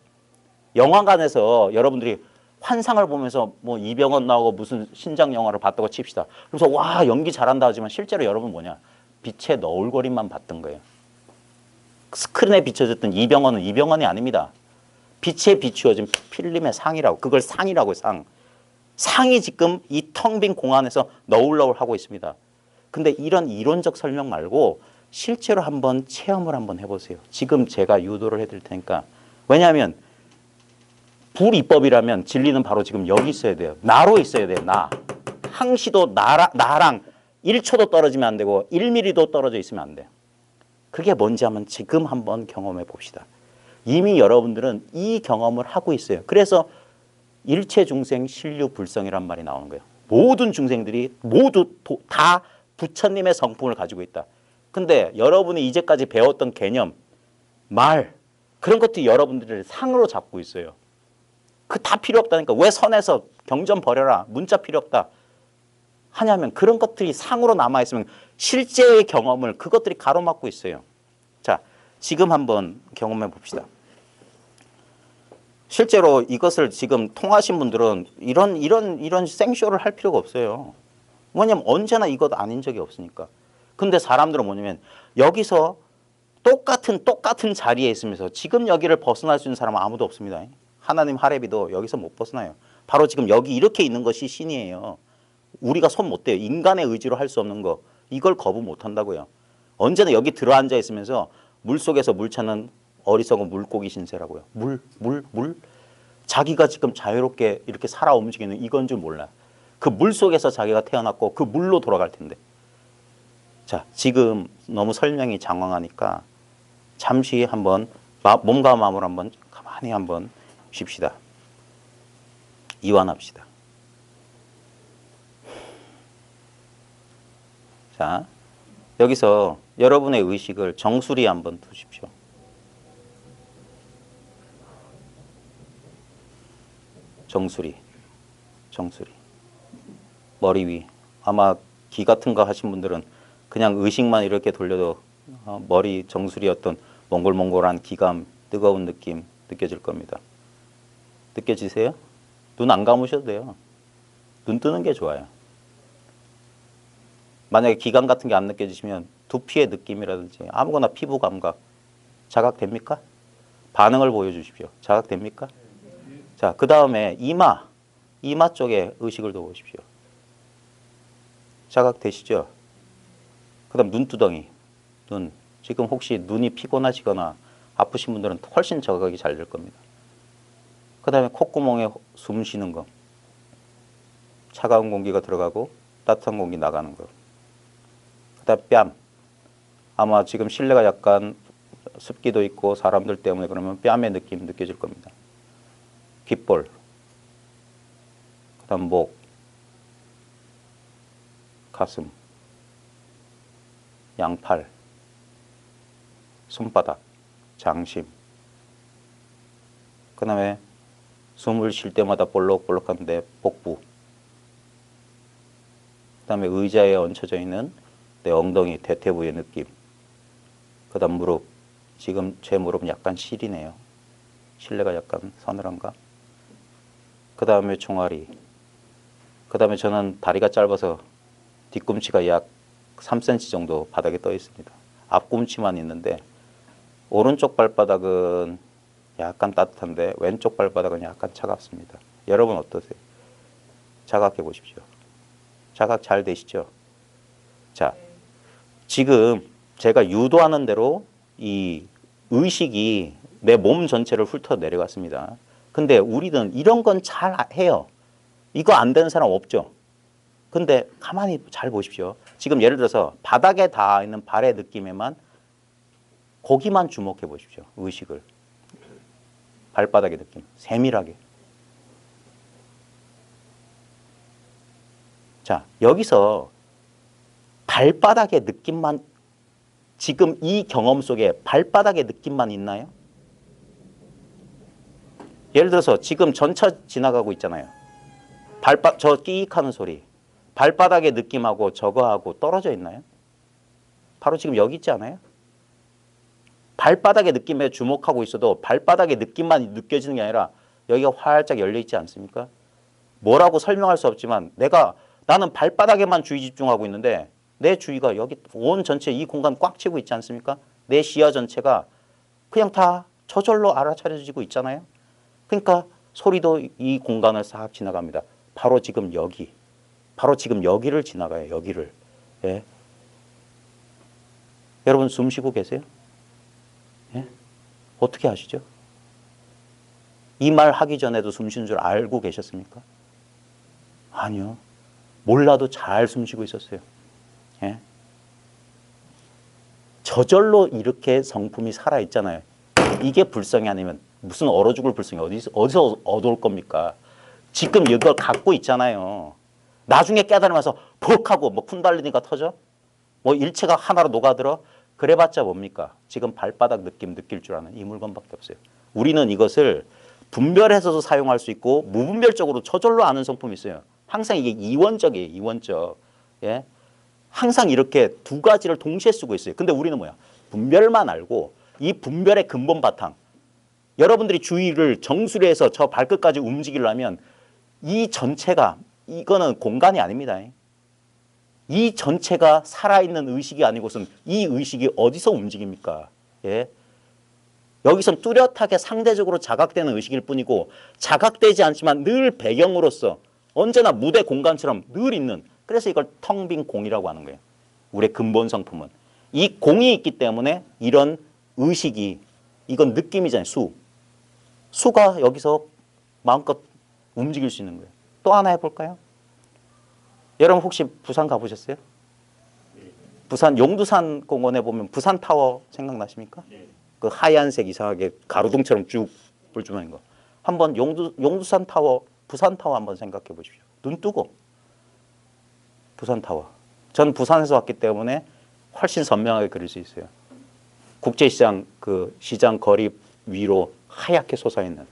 영화관에서 여러분들이 환상을 보면서 뭐 이병헌 나오고 무슨 신작 영화를 봤다고 칩시다. 그래서 와 연기 잘한다 하지만 실제로 여러분 뭐냐? 빛의 너울거림만 봤던 거예요. 스크린에 비춰졌던 이병헌은 이병헌이 아닙니다. 빛에 비추어진 필름의 상이라고. 그걸 상이라고 상. 상이 지금 이 텅 빈 공안에서 너울너울하고 있습니다. 근데 이런 이론적 설명 말고 실제로 한번 체험을 한번 해보세요. 지금 제가 유도를 해드릴 테니까. 왜냐하면 불이법이라면 진리는 바로 지금 여기 있어야 돼요. 나로 있어야 돼요. 나. 항시도 나랑 1초도 떨어지면 안 되고 1mm도 떨어져 있으면 안 돼요. 그게 뭔지 한번 지금 한번 경험해 봅시다. 이미 여러분들은 이 경험을 하고 있어요. 그래서 일체 중생 신류 불성이란 말이 나오는 거예요. 모든 중생들이 모두 다 부처님의 성품을 가지고 있다. 근데 여러분이 이제까지 배웠던 개념, 말 그런 것들이 여러분들을 상으로 잡고 있어요. 그 다 필요 없다니까. 왜 선에서 경전 버려라. 문자 필요 없다. 하냐면 그런 것들이 상으로 남아있으면 실제의 경험을 그것들이 가로막고 있어요. 자, 지금 한번 경험해 봅시다. 실제로 이것을 지금 통하신 분들은 이런 생쇼를 할 필요가 없어요. 뭐냐면 언제나 이것 아닌 적이 없으니까. 근데 사람들은 뭐냐면 여기서 똑같은 자리에 있으면서 지금 여기를 벗어날 수 있는 사람은 아무도 없습니다. 하나님 하래비도 여기서 못 벗어나요. 바로 지금 여기 이렇게 있는 것이 신이에요. 우리가 손 못 대요. 인간의 의지로 할 수 없는 거. 이걸 거부 못 한다고요. 언제나 여기 들어앉아 있으면서 물속에서 물 찾는 어리석은 물고기 신세라고요. 물. 자기가 지금 자유롭게 이렇게 살아 움직이는 이건 줄 몰라. 그 물속에서 자기가 태어났고 그 물로 돌아갈 텐데. 자, 지금 너무 설명이 장황하니까 잠시 한번 몸과 마음을 한번 가만히 한번 쉽시다. 이완합시다. 자, 여기서 여러분의 의식을 정수리 한번 두십시오. 정수리. 머리 위. 아마 기 같은 거 하신 분들은 그냥 의식만 이렇게 돌려도 머리 정수리 어떤 몽골몽골한 기감, 뜨거운 느낌 느껴질 겁니다. 느껴지세요? 눈 안 감으셔도 돼요. 눈 뜨는 게 좋아요. 만약에 기감 같은 게 안 느껴지시면 두피의 느낌이라든지 아무거나 피부 감각 자각됩니까? 반응을 보여주십시오. 자각됩니까? 자, 그 다음에 이마 쪽에 의식을 둬보십시오. 자각되시죠? 그 다음 눈두덩이, 눈. 지금 혹시 눈이 피곤하시거나 아프신 분들은 훨씬 자각이 잘 될 겁니다. 그 다음에 콧구멍에 숨 쉬는 거. 차가운 공기가 들어가고 따뜻한 공기 나가는 거. 그 다음 뺨. 아마 지금 실내가 약간 습기도 있고 사람들 때문에 그러면 뺨의 느낌 느껴질 겁니다. 귓볼. 그 다음 목. 가슴. 양팔. 손바닥. 장심. 그 다음에 숨을 쉴 때마다 볼록볼록한데 복부. 그 다음에 의자에 얹혀져 있는 내 엉덩이 대퇴부의 느낌. 그 다음 무릎. 지금 제 무릎은 약간 시리네요. 실내가 약간 서늘한가? 그 다음에 종아리. 그 다음에 저는 다리가 짧아서 뒤꿈치가 약 3cm 정도 바닥에 떠 있습니다. 앞꿈치만 있는데 오른쪽 발바닥은 약간 따뜻한데 왼쪽 발바닥은 약간 차갑습니다. 여러분 어떠세요? 자각해 보십시오. 자각 잘 되시죠? 자, 지금 제가 유도하는 대로 이 의식이 내 몸 전체를 훑어 내려갔습니다. 근데 우리는 이런 건 잘 해요. 이거 안 되는 사람 없죠? 근데 가만히 잘 보십시오. 지금 예를 들어서 바닥에 닿아 있는 발의 느낌에만 거기만 주목해 보십시오. 의식을. 발바닥의 느낌. 세밀하게. 자, 여기서 발바닥의 느낌만 지금 이 경험 속에 발바닥의 느낌만 있나요? 예를 들어서 지금 전차 지나가고 있잖아요. 저 끼익하는 소리. 발바닥의 느낌하고 저거하고 떨어져 있나요? 바로 지금 여기 있지 않아요? 발바닥의 느낌에 주목하고 있어도 발바닥의 느낌만 느껴지는 게 아니라 여기가 활짝 열려 있지 않습니까? 뭐라고 설명할 수 없지만 나는 발바닥에만 주의 집중하고 있는데 내 주의가 여기 온 전체 이 공간 꽉 채우고 있지 않습니까? 내 시야 전체가 그냥 다 저절로 알아차려지고 있잖아요. 그러니까 소리도 이 공간을 싹 지나갑니다. 바로 지금 여기를 지나가요. 여기를. 예. 여러분 숨 쉬고 계세요? 예? 어떻게 아시죠? 이 말 하기 전에도 숨 쉬는 줄 알고 계셨습니까? 아니요. 몰라도 잘 숨 쉬고 있었어요. 예? 저절로 이렇게 성품이 살아있잖아요. 이게 불성이 아니면 무슨 얼어 죽을 불성이 어디서 얻어올 겁니까? 지금 이걸 갖고 있잖아요. 나중에 깨달으면서 퍽 하고 뭐 쿤달리니가 터져? 뭐 일체가 하나로 녹아들어? 그래봤자 뭡니까? 지금 발바닥 느낌 느낄 줄 아는 이 물건밖에 없어요. 우리는 이것을 분별해서도 사용할 수 있고 무분별적으로 저절로 아는 성품이 있어요. 항상 이게 이원적이에요. 이원적. 예? 항상 이렇게 두 가지를 동시에 쓰고 있어요. 근데 우리는 뭐야? 분별만 알고 이 분별의 근본 바탕. 여러분들이 주의를 정수리에서 저 발끝까지 움직이려면 이 전체가 이거는 공간이 아닙니다. 이 전체가 살아있는 의식이 아니고선 이 의식이 어디서 움직입니까? 예? 여기선 뚜렷하게 상대적으로 자각되는 의식일 뿐이고 자각되지 않지만 늘 배경으로서 언제나 무대 공간처럼 늘 있는 그래서 이걸 텅 빈 공이라고 하는 거예요. 우리의 근본 성품은. 이 공이 있기 때문에 이런 의식이 이건 느낌이잖아요. 수가 여기서 마음껏 움직일 수 있는 거예요. 또 하나 해볼까요? 여러분 혹시 부산 가보셨어요? 부산 용두산 공원에 보면 부산타워 생각나십니까? 그 하얀색 이상하게 가로등처럼 쭉 뿔주머니인 거. 한번 용두산 타워, 부산 타워 한번 생각해 보십시오. 눈 뜨고. 부산 타워. 전 부산에서 왔기 때문에 훨씬 선명하게 그릴 수 있어요. 국제시장 그 시장 거리 위로 하얗게 솟아있는.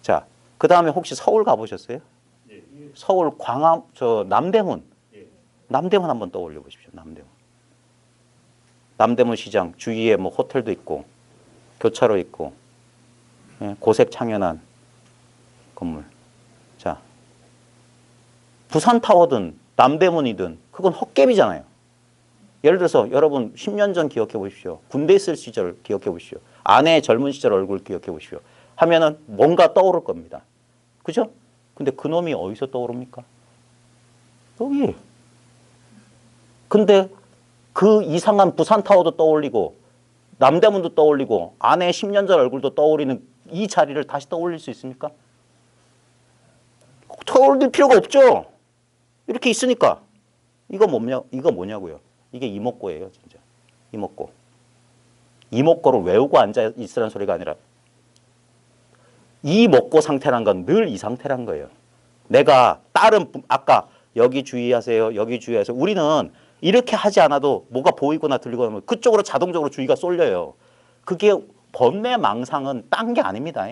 자, 그 다음에 혹시 서울 가보셨어요? 서울 광화, 남대문. 남대문 한번 떠올려 보십시오. 남대문. 남대문 시장 주위에 뭐 호텔도 있고 교차로 있고 예, 고색 창연한 건물. 자, 부산타워든 남대문이든 그건 헛개비잖아요. 예를 들어서 여러분 10년 전 기억해 보십시오. 군대 있을 시절 기억해 보십시오. 아내의 젊은 시절 얼굴 기억해 보십시오. 하면은 뭔가 떠오를 겁니다. 그죠? 근데 그놈이 어디서 떠오릅니까? 여기. 근데 그 이상한 부산타워도 떠올리고 남대문도 떠올리고 아내의 10년 전 얼굴도 떠올리는 이 자리를 다시 떠올릴 수 있습니까? 떠올릴 필요가 없죠. 이렇게 있으니까. 이거 뭐냐고요? 이게 이목고예요, 진짜. 이목고. 이목고를 외우고 앉아 있으라는 소리가 아니라 이목고 상태란 건 늘 이 상태란 거예요. 내가 다른 아까 여기 주의하세요. 여기 주의하세요. 우리는 이렇게 하지 않아도 뭐가 보이거나 들리거나 하면 그쪽으로 자동적으로 주의가 쏠려요. 그게 번뇌망상은 딴 게 아닙니다.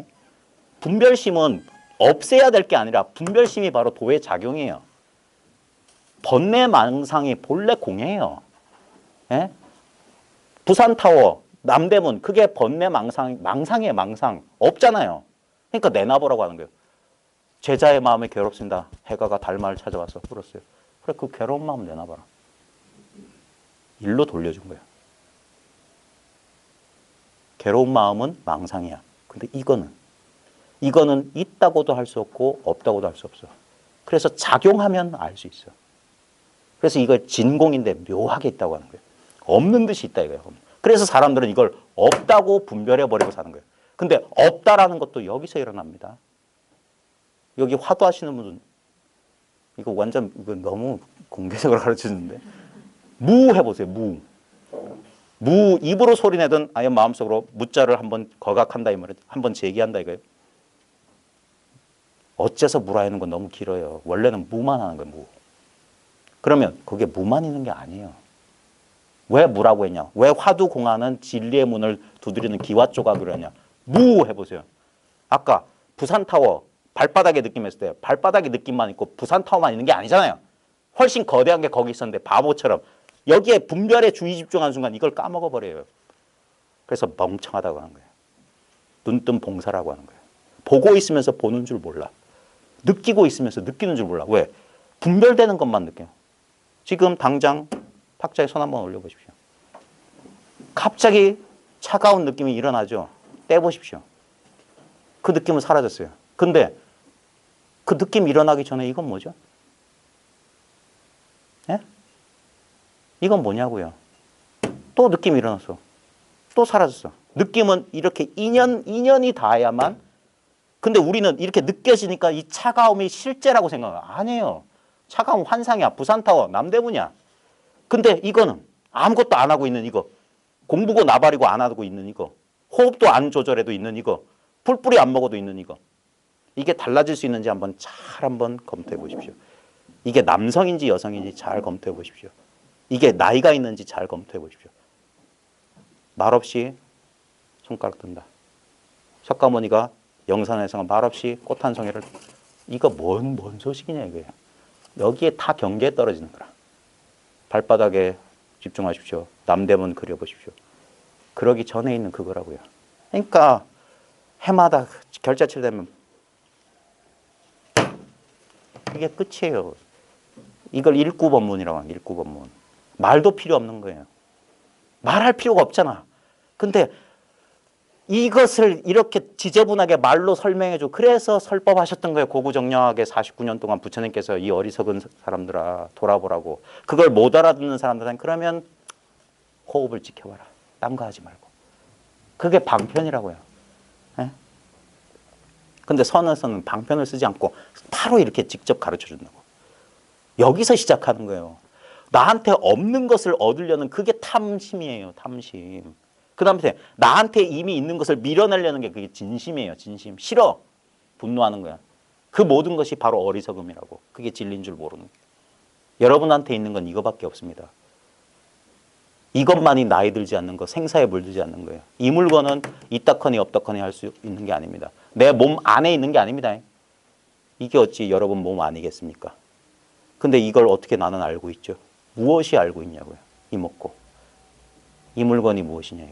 분별심은 없애야 될 게 아니라 분별심이 바로 도의 작용이에요. 번뇌망상이 본래 공예예요. 예? 부산타워, 남대문 그게 망상이에요. 망상. 없잖아요. 그러니까 내놔보라고 하는 거예요. 제자의 마음이 괴롭습니다. 해가가 달마를 찾아와서 울었어요. 그래 그 괴로운 마음 내놔봐라. 일로 돌려준 거예요. 괴로운 마음은 망상이야. 근데 이거는 있다고도 할 수 없고 없다고도 할 수 없어. 그래서 작용하면 알 수 있어. 그래서 이걸 진공인데 묘하게 있다고 하는 거예요. 없는 듯이 있다 이거예요. 그래서 사람들은 이걸 없다고 분별해버리고 사는 거예요. 근데 없다라는 것도 여기서 일어납니다. 여기 화두하시는 분은 이거 완전 이거 너무 공개적으로 가르치는데 무 해보세요. 무 입으로 소리내든 아예 마음속으로 무자를 한번 거각한다 이 말이에요. 한번 제기한다 이거예요. 어째서 무라 하는 건 너무 길어요. 원래는 무만 하는 거예요. 무. 그러면 그게 무만 있는 게 아니에요. 왜 무라고 했냐? 왜 화두 공하는 진리의 문을 두드리는 기와 조각으로 했냐? 무 해보세요. 아까 부산타워 발바닥에 느낌했을 때 발바닥에 느낌만 있고 부산타워만 있는 게 아니잖아요. 훨씬 거대한 게 거기 있었는데 바보처럼 여기에 분별에 주의 집중하는 순간 이걸 까먹어버려요. 그래서 멍청하다고 하는 거예요. 눈뜬 봉사라고 하는 거예요. 보고 있으면서 보는 줄 몰라. 느끼고 있으면서 느끼는 줄 몰라. 왜? 분별되는 것만 느껴요. 지금 당장 박자에 손 한번 올려보십시오. 갑자기 차가운 느낌이 일어나죠. 떼보십시오. 그 느낌은 사라졌어요. 근데 그 느낌 일어나기 전에 이건 뭐죠? 예? 이건 뭐냐고요? 또 느낌이 일어났어. 또 사라졌어. 느낌은 이렇게 인연이 닿아야만. 근데 우리는 이렇게 느껴지니까 이 차가움이 실제라고 생각해요. 아니에요. 차가운 환상이야. 부산타워, 남대문이야. 근데 이거는 아무것도 안 하고 있는 이거. 공부고 나발이고 안 하고 있는 이거. 호흡도 안 조절해도 있는 이거. 풀뿌리 안 먹어도 있는 이거. 이게 달라질 수 있는지 한번 검토해 보십시오. 이게 남성인지 여성인지 잘 검토해 보십시오. 이게 나이가 있는지 잘 검토해 보십시오. 말없이 손가락 든다. 석가모니가 영산에서 말없이 꽃 한 송이를 이거 뭔 소식이냐 이거예요. 여기에 다 경계에 떨어지는 거라. 발바닥에 집중하십시오. 남대문 그려보십시오. 그러기 전에 있는 그거라고요. 그러니까 해마다 결자칠 되면 이게 끝이에요. 이걸 일구법문이라고 합니다. 일구법문. 말도 필요 없는 거예요. 말할 필요가 없잖아. 근데 이것을 이렇게 지저분하게 말로 설명해줘. 그래서 설법하셨던 거예요. 고구정령하게 49년 동안 부처님께서 이 어리석은 사람들아 돌아보라고. 그걸 못 알아듣는 사람들은 그러면 호흡을 지켜봐라. 딴 거 하지 말고. 그게 방편이라고요. 예? 근데 선에서는 방편을 쓰지 않고 바로 이렇게 직접 가르쳐 준다고. 여기서 시작하는 거예요. 나한테 없는 것을 얻으려는 그게 탐심이에요. 탐심. 그 다음에 나한테 이미 있는 것을 밀어내려는 게 그게 진심이에요. 진심. 싫어. 분노하는 거야. 그 모든 것이 바로 어리석음이라고. 그게 진리인 줄 모르는 거예요. 여러분한테 있는 건 이거밖에 없습니다. 이것만이 나이 들지 않는 거, 생사에 물들지 않는 거예요. 이 물건은 있다커니 없다커니 할 수 있는 게 아닙니다. 내 몸 안에 있는 게 아닙니다. 이게 어찌 여러분 몸 아니겠습니까? 근데 이걸 어떻게 나는 알고 있죠? 무엇이 알고 있냐고요. 이목고. 이 물건이 무엇이냐.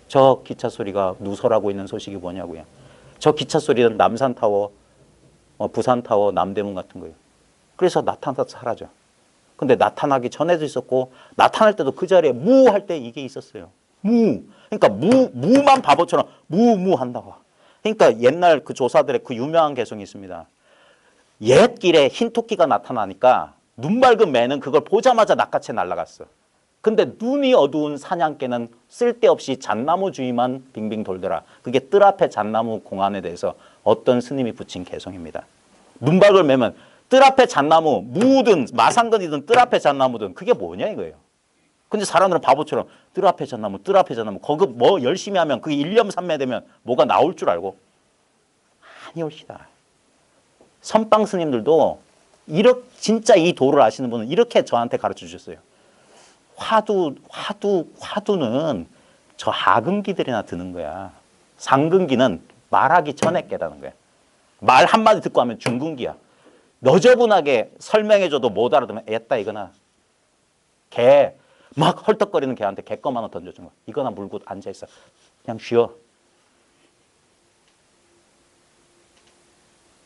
저 기차 소리가 누설하고 있는 소식이 뭐냐고요. 저 기차 소리는 남산타워, 부산타워, 남대문 같은 거예요. 그래서 나타나서 사라져. 근데 나타나기 전에도 있었고 나타날 때도 그 자리에 무 할 때 이게 있었어요. 무. 그러니까 무만 바보처럼 무 한다고. 그러니까 옛날 그 조사들의 그 유명한 개성이 있습니다. 옛길에 흰 토끼가 나타나니까 눈 밝은 매는 그걸 보자마자 낚아채 날아갔어. 근데 눈이 어두운 사냥개는 쓸데없이 잣나무 주위만 빙빙 돌더라. 그게 뜰 앞에 잣나무 공안에 대해서 어떤 스님이 붙인 개성입니다. 눈 밝은 매면 뜰 앞에 잣나무, 무든 마상근이든 뜰 앞에 잣나무든 그게 뭐냐 이거예요. 근데 사람들은 바보처럼 뜰 앞에 잣나무, 뜰 앞에 잣나무 거기 뭐 열심히 하면 그게 일념삼매 되면 뭐가 나올 줄 알고 아니옵시다. 선방 스님들도 이렇게 진짜 이 도를 아시는 분은 이렇게 저한테 가르쳐 주셨어요. 화두는 저 하근기들이나 드는 거야. 상근기는 말하기 전에 깨닫는 거야. 말 한마디 듣고 하면 중근기야. 너저분하게 설명해줘도 못 알아들으면 애다 이거나. 개 막 헐떡거리는 개한테 개껌 하나 던져준 거야. 이거나 물고 앉아있어. 그냥 쉬어.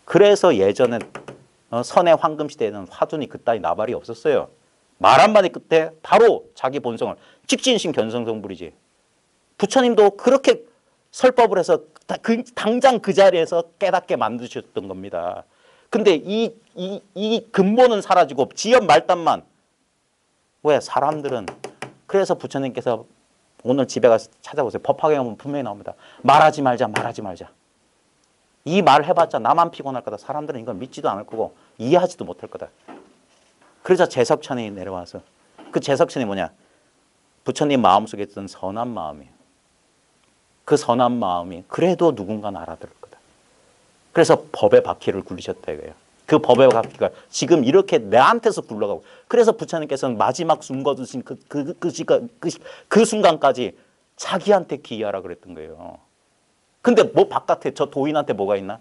그래서 예전에 선의 황금시대에는 화두니 그따위 나발이 없었어요. 말 한마디 끝에 바로 자기 본성을 직진심 견성성불이지. 부처님도 그렇게 설법을 해서 당장 그 자리에서 깨닫게 만드셨던 겁니다. 근데 이 근본은 사라지고 지연 말단만. 왜? 사람들은. 그래서 부처님께서 오늘 집에 가서 찾아보세요. 법화경에 보면 분명히 나옵니다. 말하지 말자, 말하지 말자. 이 말 해봤자 나만 피곤할 거다. 사람들은 이걸 믿지도 않을 거고 이해하지도 못할 거다. 그래서 제석천이 내려와서 그 제석천이 뭐냐? 부처님 마음속에 있던 선한 마음이에요. 그 선한 마음이 그래도 누군가는 알아들을 거다. 그래서 법의 바퀴를 굴리셨다 이거예요. 그 법의 바퀴가 지금 이렇게 내한테서 굴러가고 그래서 부처님께서는 마지막 숨 거두신 그 순간까지 자기한테 기이하라 그랬던 거예요. 근데 뭐 바깥에 저 도인한테 뭐가 있나?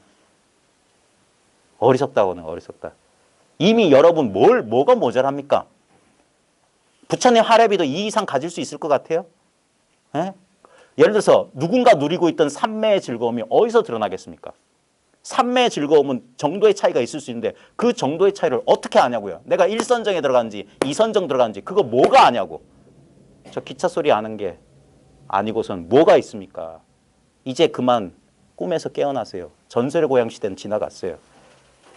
어리석다고는 어리석다. 이미 여러분 뭐가 모자랍니까? 부처님 하례비도 이 이상 가질 수 있을 것 같아요? 예? 예를 들어서 누군가 누리고 있던 삼매의 즐거움이 어디서 드러나겠습니까? 삼매의 즐거움은 정도의 차이가 있을 수 있는데 그 정도의 차이를 어떻게 아냐고요? 내가 1선정에 들어간지 2선정 들어간지 그거 뭐가 아냐고. 저 기차 소리 아는 게 아니고선 뭐가 있습니까? 이제 그만 꿈에서 깨어나세요. 전설의 고향 시대는 지나갔어요.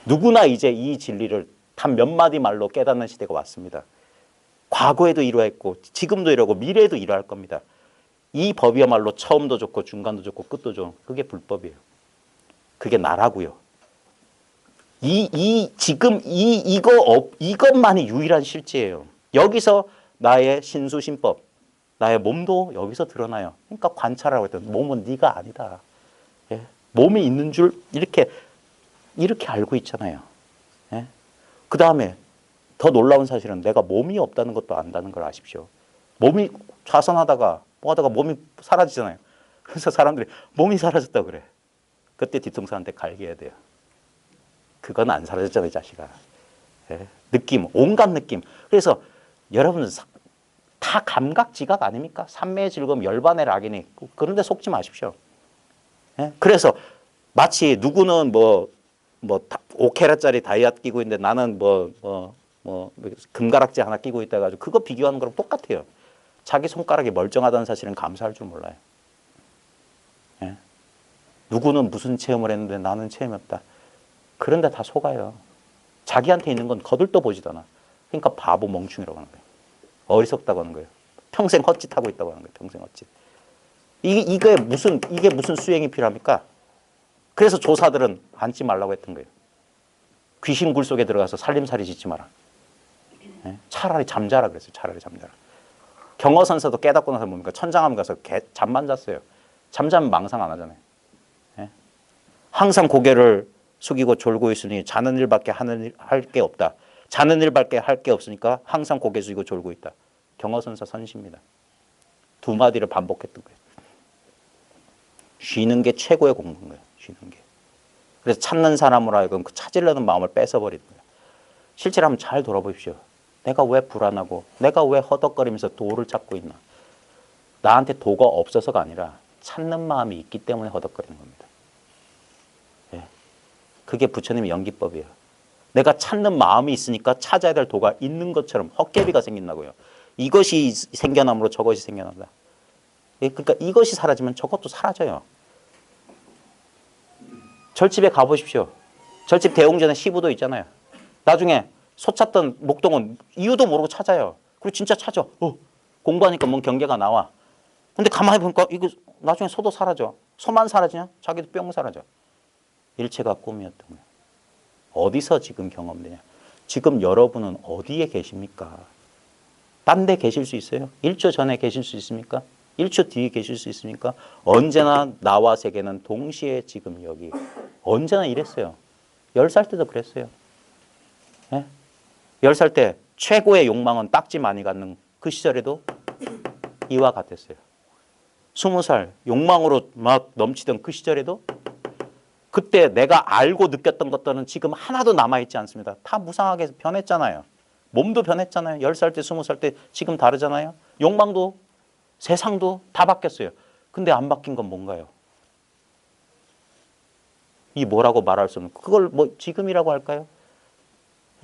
누구나 이제 이 진리를 단 몇 마디 말로 깨닫는 시대가 왔습니다. 과거에도 이러했고 지금도 이러고 미래에도 이러할 겁니다. 이 법이야말로 처음도 좋고 중간도 좋고 끝도 좋은 그게 불법이에요. 그게 나라고요. 지금 이것만이 유일한 실제예요. 여기서 나의 신수신법, 나의 몸도 여기서 드러나요. 그러니까 관찰하라고 했더니 몸은 네가 아니다. 예? 몸이 있는 줄 이렇게 알고 있잖아요. 예? 그 다음에 더 놀라운 사실은 내가 몸이 없다는 것도 안다는 걸 아십시오. 몸이 좌선하다가 뭐 하다가 몸이 사라지잖아요. 그래서 사람들이 몸이 사라졌다 그래. 그때 뒤통수한테 갈겨야 돼요. 그건 안 사라졌잖아요, 자식아. 예? 느낌, 온갖 느낌. 그래서 여러분 다 감각 지각 아닙니까? 삼매의 즐거움, 열반의 락이니 그런데 속지 마십시오. 예? 그래서 마치 누구는 뭐 5캐럿짜리 다이아 끼고 있는데 나는 금가락지 하나 끼고 있다 가지고 그거 비교하는 거랑 똑같아요. 자기 손가락이 멀쩡하다는 사실은 감사할 줄 몰라요. 예? 누구는 무슨 체험을 했는데 나는 체험이 없다. 그런데 다 속아요. 자기한테 있는 건 거들떠 보지도 않아. 그러니까 바보 멍충이라고 하는 거예요. 어리석다고 하는 거예요. 평생 헛짓하고 있다고 하는 거예요. 평생 헛짓. 이게 무슨 수행이 필요합니까? 그래서 조사들은 앉지 말라고 했던 거예요. 귀신 굴 속에 들어가서 살림살이 짓지 마라. 예? 차라리 잠자라 그랬어요. 차라리 잠자라. 경허선사도 깨닫고 나서 뭡니까? 천장암 가서 잠만 잤어요. 잠자면 망상 안 하잖아요. 예? 항상 고개를 숙이고 졸고 있으니 자는 일밖에 할 게 없다. 자는 일밖에 할 게 없으니까 항상 고개 숙이고 졸고 있다. 경허선사 선시입니다. 두 마디를 반복했던 거예요. 쉬는 게 최고의 공부인 거예요. 쉬는 게. 그래서 찾는 사람으로 하여금 그 찾으려는 마음을 뺏어버리는 거예요. 실제로 한번 잘 돌아보십시오. 내가 왜 불안하고 내가 왜 허덕거리면서 도를 찾고 있나. 나한테 도가 없어서가 아니라 찾는 마음이 있기 때문에 허덕거리는 겁니다. 예. 그게 부처님의 연기법이에요. 내가 찾는 마음이 있으니까 찾아야 될 도가 있는 것처럼 헛개비가 생긴다고요. 이것이 생겨남으로 저것이 생겨난다. 예. 그러니까 이것이 사라지면 저것도 사라져요. 절집에 가보십시오. 절집 대웅전에 시부도 있잖아요. 나중에 소 찾던 목동은 이유도 모르고 찾아요. 그리고 진짜 찾아. 공부하니까 뭔 경계가 나와. 근데 가만히 보니까 이거 나중에 소도 사라져. 소만 사라지냐? 자기도 뿅 사라져. 일체가 꿈이었던 거예요. 어디서 지금 경험되냐? 지금 여러분은 어디에 계십니까? 딴 데 계실 수 있어요? 1초 전에 계실 수 있습니까? 1초 뒤에 계실 수 있습니까? 언제나 나와 세계는 동시에 지금 여기. 언제나 이랬어요. 10살 때도 그랬어요. 예? 10살 때 최고의 욕망은 딱지 많이 갖는 그 시절에도 이와 같았어요. 20살 욕망으로 막 넘치던 그 시절에도 그때 내가 알고 느꼈던 것들은 지금 하나도 남아있지 않습니다. 다 무상하게 변했잖아요. 몸도 변했잖아요. 10살 때, 20살 때 지금 다르잖아요. 욕망도 세상도 다 바뀌었어요. 근데 안 바뀐 건 뭔가요? 이 뭐라고 말할 수 없는 그걸 뭐 지금이라고 할까요?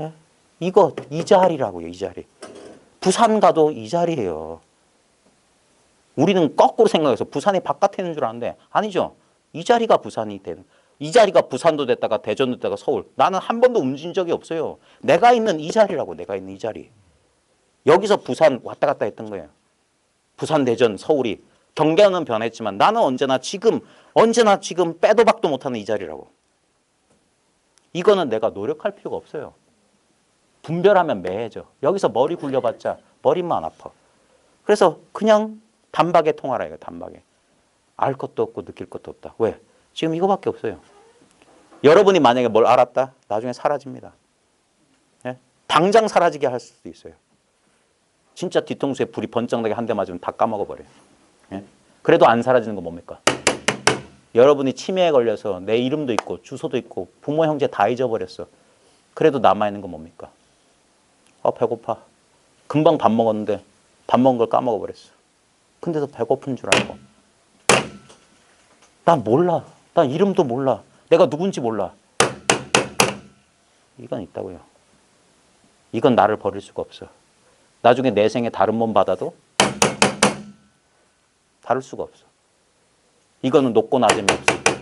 예? 이거 이 자리라고요. 이 자리. 부산 가도 이 자리예요. 우리는 거꾸로 생각해서 부산이 바깥에 있는 줄 아는데 아니죠. 이 자리가 부산이 되는. 이 자리가 부산도 됐다가 대전도 됐다가 서울. 나는 한 번도 움직인 적이 없어요. 내가 있는 이 자리라고. 내가 있는 이 자리. 여기서 부산 왔다 갔다 했던 거예요. 부산, 대전, 서울이. 경계는 변했지만 나는 언제나 지금 빼도 박도 못하는 이 자리라고. 이거는 내가 노력할 필요가 없어요. 분별하면 매해져. 여기서 머리 굴려봤자 머리만 아파. 그래서 그냥 단박에 통하라 이거 단박에. 알 것도 없고 느낄 것도 없다. 왜? 지금 이거밖에 없어요. 여러분이 만약에 뭘 알았다? 나중에 사라집니다. 예? 당장 사라지게 할 수도 있어요. 진짜 뒤통수에 불이 번쩍나게 한 대 맞으면 다 까먹어버려요. 예? 그래도 안 사라지는 건 뭡니까? 여러분이 치매에 걸려서 내 이름도 있고 주소도 있고 부모 형제 다 잊어버렸어. 그래도 남아있는 건 뭡니까? 배고파. 금방 밥 먹었는데 밥 먹은 걸 까먹어버렸어. 근데도 배고픈 줄 알고. 난 몰라. 난 이름도 몰라. 내가 누군지 몰라. 이건 있다고요. 이건 나를 버릴 수가 없어. 나중에 내 생에 다른 몸 받아도 다를 수가 없어. 이거는 높고 낮음이 없어.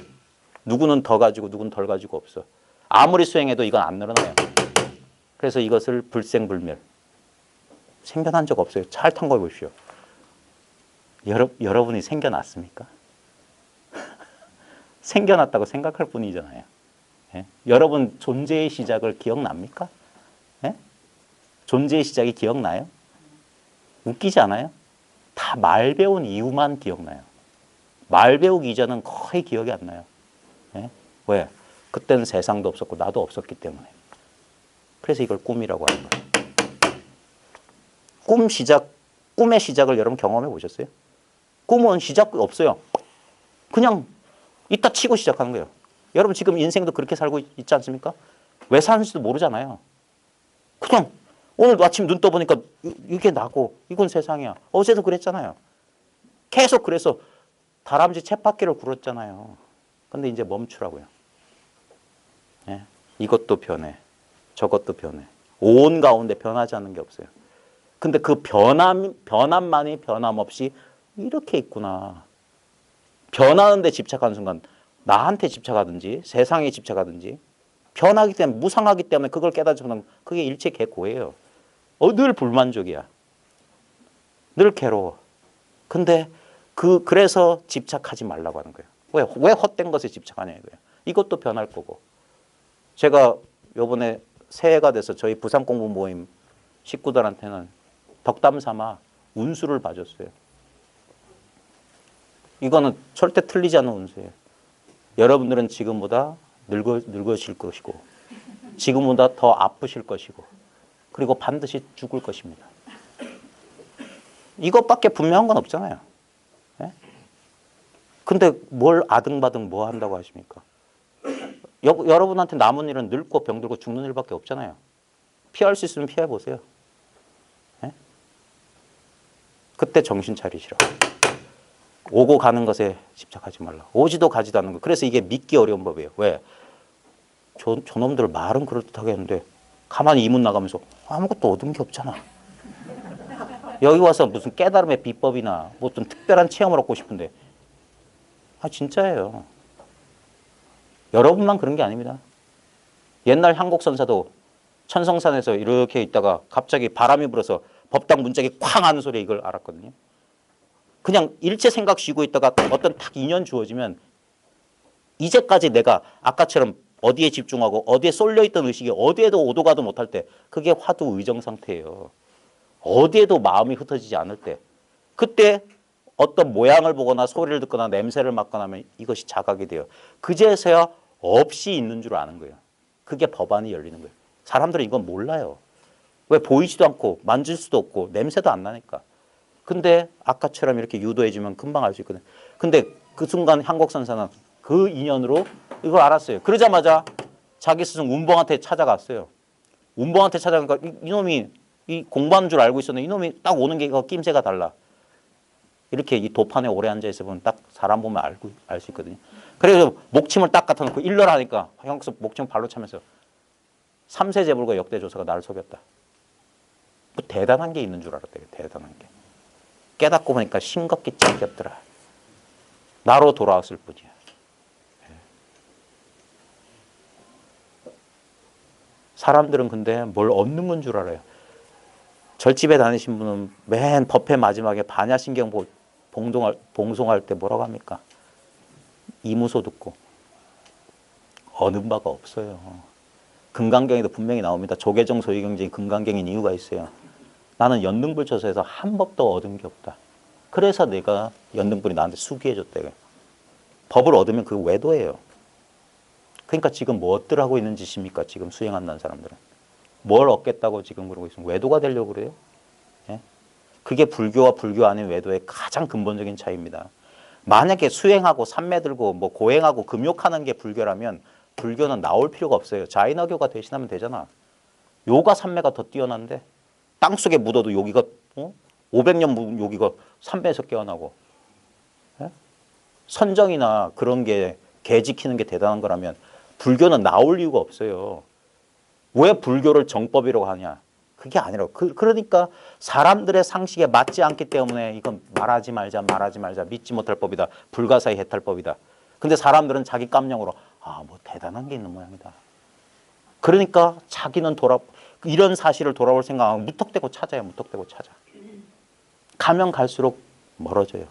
누구는 더 가지고 누구는 덜 가지고 없어. 아무리 수행해도 이건 안 늘어나요. 그래서 이것을 불생불멸. 생겨난 적 없어요. 잘 탐구해 보십시오. 여러분이 생겨났습니까? 생겨났다고 생각할 뿐이잖아요. 예? 여러분 존재의 시작을 기억납니까? 예? 존재의 시작이 기억나요? 웃기지 않아요? 다 말 배운 이후만 기억나요. 말 배우기 이전은 거의 기억이 안 나요. 예? 왜? 그때는 세상도 없었고 나도 없었기 때문에. 그래서 이걸 꿈이라고 하는 거예요. 꿈의 시작을 여러분 경험해 보셨어요? 꿈은 시작이 없어요. 그냥 이따 치고 시작하는 거예요. 여러분 지금 인생도 그렇게 살고 있지 않습니까? 왜 사는지도 모르잖아요. 그냥 오늘 아침 눈 떠보니까 이게 나고 이건 세상이야. 어제도 그랬잖아요. 계속 그래서 다람쥐 쳇바퀴를 굴었잖아요. 근데 이제 멈추라고요. 예? 이것도 변해. 저것도 변해. 온 가운데 변하지 않는 게 없어요. 근데 그 변함만이 변함없이 이렇게 있구나. 변하는데 집착하는 순간 나한테 집착하든지 세상에 집착하든지 변하기 때문에 무상하기 때문에 그걸 깨닫는 그게 일체 개고예요. 늘 불만족이야. 늘 괴로워. 근데 그래서 집착하지 말라고 하는 거예요. 왜 헛된 것에 집착하냐 이거예요. 이것도 변할 거고. 제가 요번에 새해가 돼서 저희 부산 공부 모임 식구들한테는 덕담 삼아 운수를 봐줬어요. 이거는 절대 틀리지 않는 운수예요. 여러분들은 지금보다 늙으실 것이고 지금보다 더 아프실 것이고 그리고 반드시 죽을 것입니다. 이것밖에 분명한 건 없잖아요. 예? 근데 뭘 아등바등 뭐 한다고 하십니까? 여러분한테 남은 일은 늙고 병들고 죽는 일밖에 없잖아요. 피할 수 있으면 피해보세요. 그때 정신 차리시라. 오고 가는 것에 집착하지 말라. 오지도 가지도 않는 거. 그래서 이게 믿기 어려운 법이에요. 왜? 저놈들 말은 그럴듯하게 했는데 가만히 이문 나가면서 아무것도 얻은 게 없잖아. 여기 와서 무슨 깨달음의 비법이나 뭐 어떤 특별한 체험을 얻고 싶은데 진짜예요. 여러분만 그런 게 아닙니다. 옛날 한국선사도 천성산에서 이렇게 있다가 갑자기 바람이 불어서 법당 문짝이 쾅 하는 소리에 이걸 알았거든요. 그냥 일체 생각 쉬고 있다가 어떤 딱 인연 주어지면 이제까지 내가 아까처럼 어디에 집중하고 어디에 쏠려있던 의식이 어디에도 오도 가도 못할 때 그게 화두 의정 상태예요. 어디에도 마음이 흩어지지 않을 때 그때 어떤 모양을 보거나 소리를 듣거나 냄새를 맡거나 하면 이것이 자각이 돼요. 그제서야 없이 있는 줄 아는 거예요. 그게 법안이 열리는 거예요. 사람들은 이건 몰라요. 왜? 보이지도 않고 만질 수도 없고 냄새도 안 나니까. 근데 아까처럼 이렇게 유도해주면 금방 알 수 있거든요. 근데 그 순간 한국선사는 그 인연으로 이걸 알았어요. 그러자마자 자기 스승 운봉한테 찾아갔어요. 운봉한테 찾아가니까 이놈이 이 공부하는 줄 알고 있었는데 이놈이 딱 오는 게 낌새가 달라. 이렇게 이 도판에 오래 앉아 있으면 딱 사람 보면 알 수 있거든요. 그래서 목침을 딱 갖다 놓고 일러라 하니까 형수 목침을 발로 차면서 3세 재불과 역대 조사가 나를 속였다. 뭐 대단한 게 있는 줄 알았대요. 대단한 게. 깨닫고 보니까 싱겁게 찢겼더라. 나로 돌아왔을 뿐이야. 사람들은 근데 뭘 얻는 건 줄 알아요. 절집에 다니신 분은 맨 법회 마지막에 반야신경 봉송할 때 뭐라고 합니까? 이무소 듣고 얻는 바가 없어요. 금강경에도 분명히 나옵니다. 조계종 소유경쟁이 금강경인 이유가 있어요. 나는 연등불처소에서 한 법도 얻은 게 없다. 그래서 내가 연등불이 나한테 수기해줬대. 법을 얻으면 그 외도예요. 그러니까 지금 무엇들 하고 있는 짓입니까? 지금 수행한다는 사람들은. 뭘 얻겠다고 지금 그러고 있으면 외도가 되려고 그래요? 예? 그게 불교와 불교 아닌 외도의 가장 근본적인 차이입니다. 만약에 수행하고 삼매 들고 뭐 고행하고 금욕하는 게 불교라면 불교는 나올 필요가 없어요. 자인어교가 대신하면 되잖아. 요가 삼매가 더 뛰어난데 땅속에 묻어도 여기가 500년 묵은 여기가 삼매에서 깨어나고 선정이나 그런 게 개 지키는 게 대단한 거라면 불교는 나올 이유가 없어요. 왜 불교를 정법이라고 하냐? 그게 아니라고. 그러니까 사람들의 상식에 맞지 않기 때문에 이건 말하지 말자 믿지 못할 법이다. 불가사의 해탈법이다. 근데 사람들은 자기 깜냥으로 뭐 대단한 게 있는 모양이다. 그러니까 자기는 이런 사실을 돌아올 생각하고 무턱대고 찾아요. 무턱대고 찾아. 가면 갈수록 멀어져요.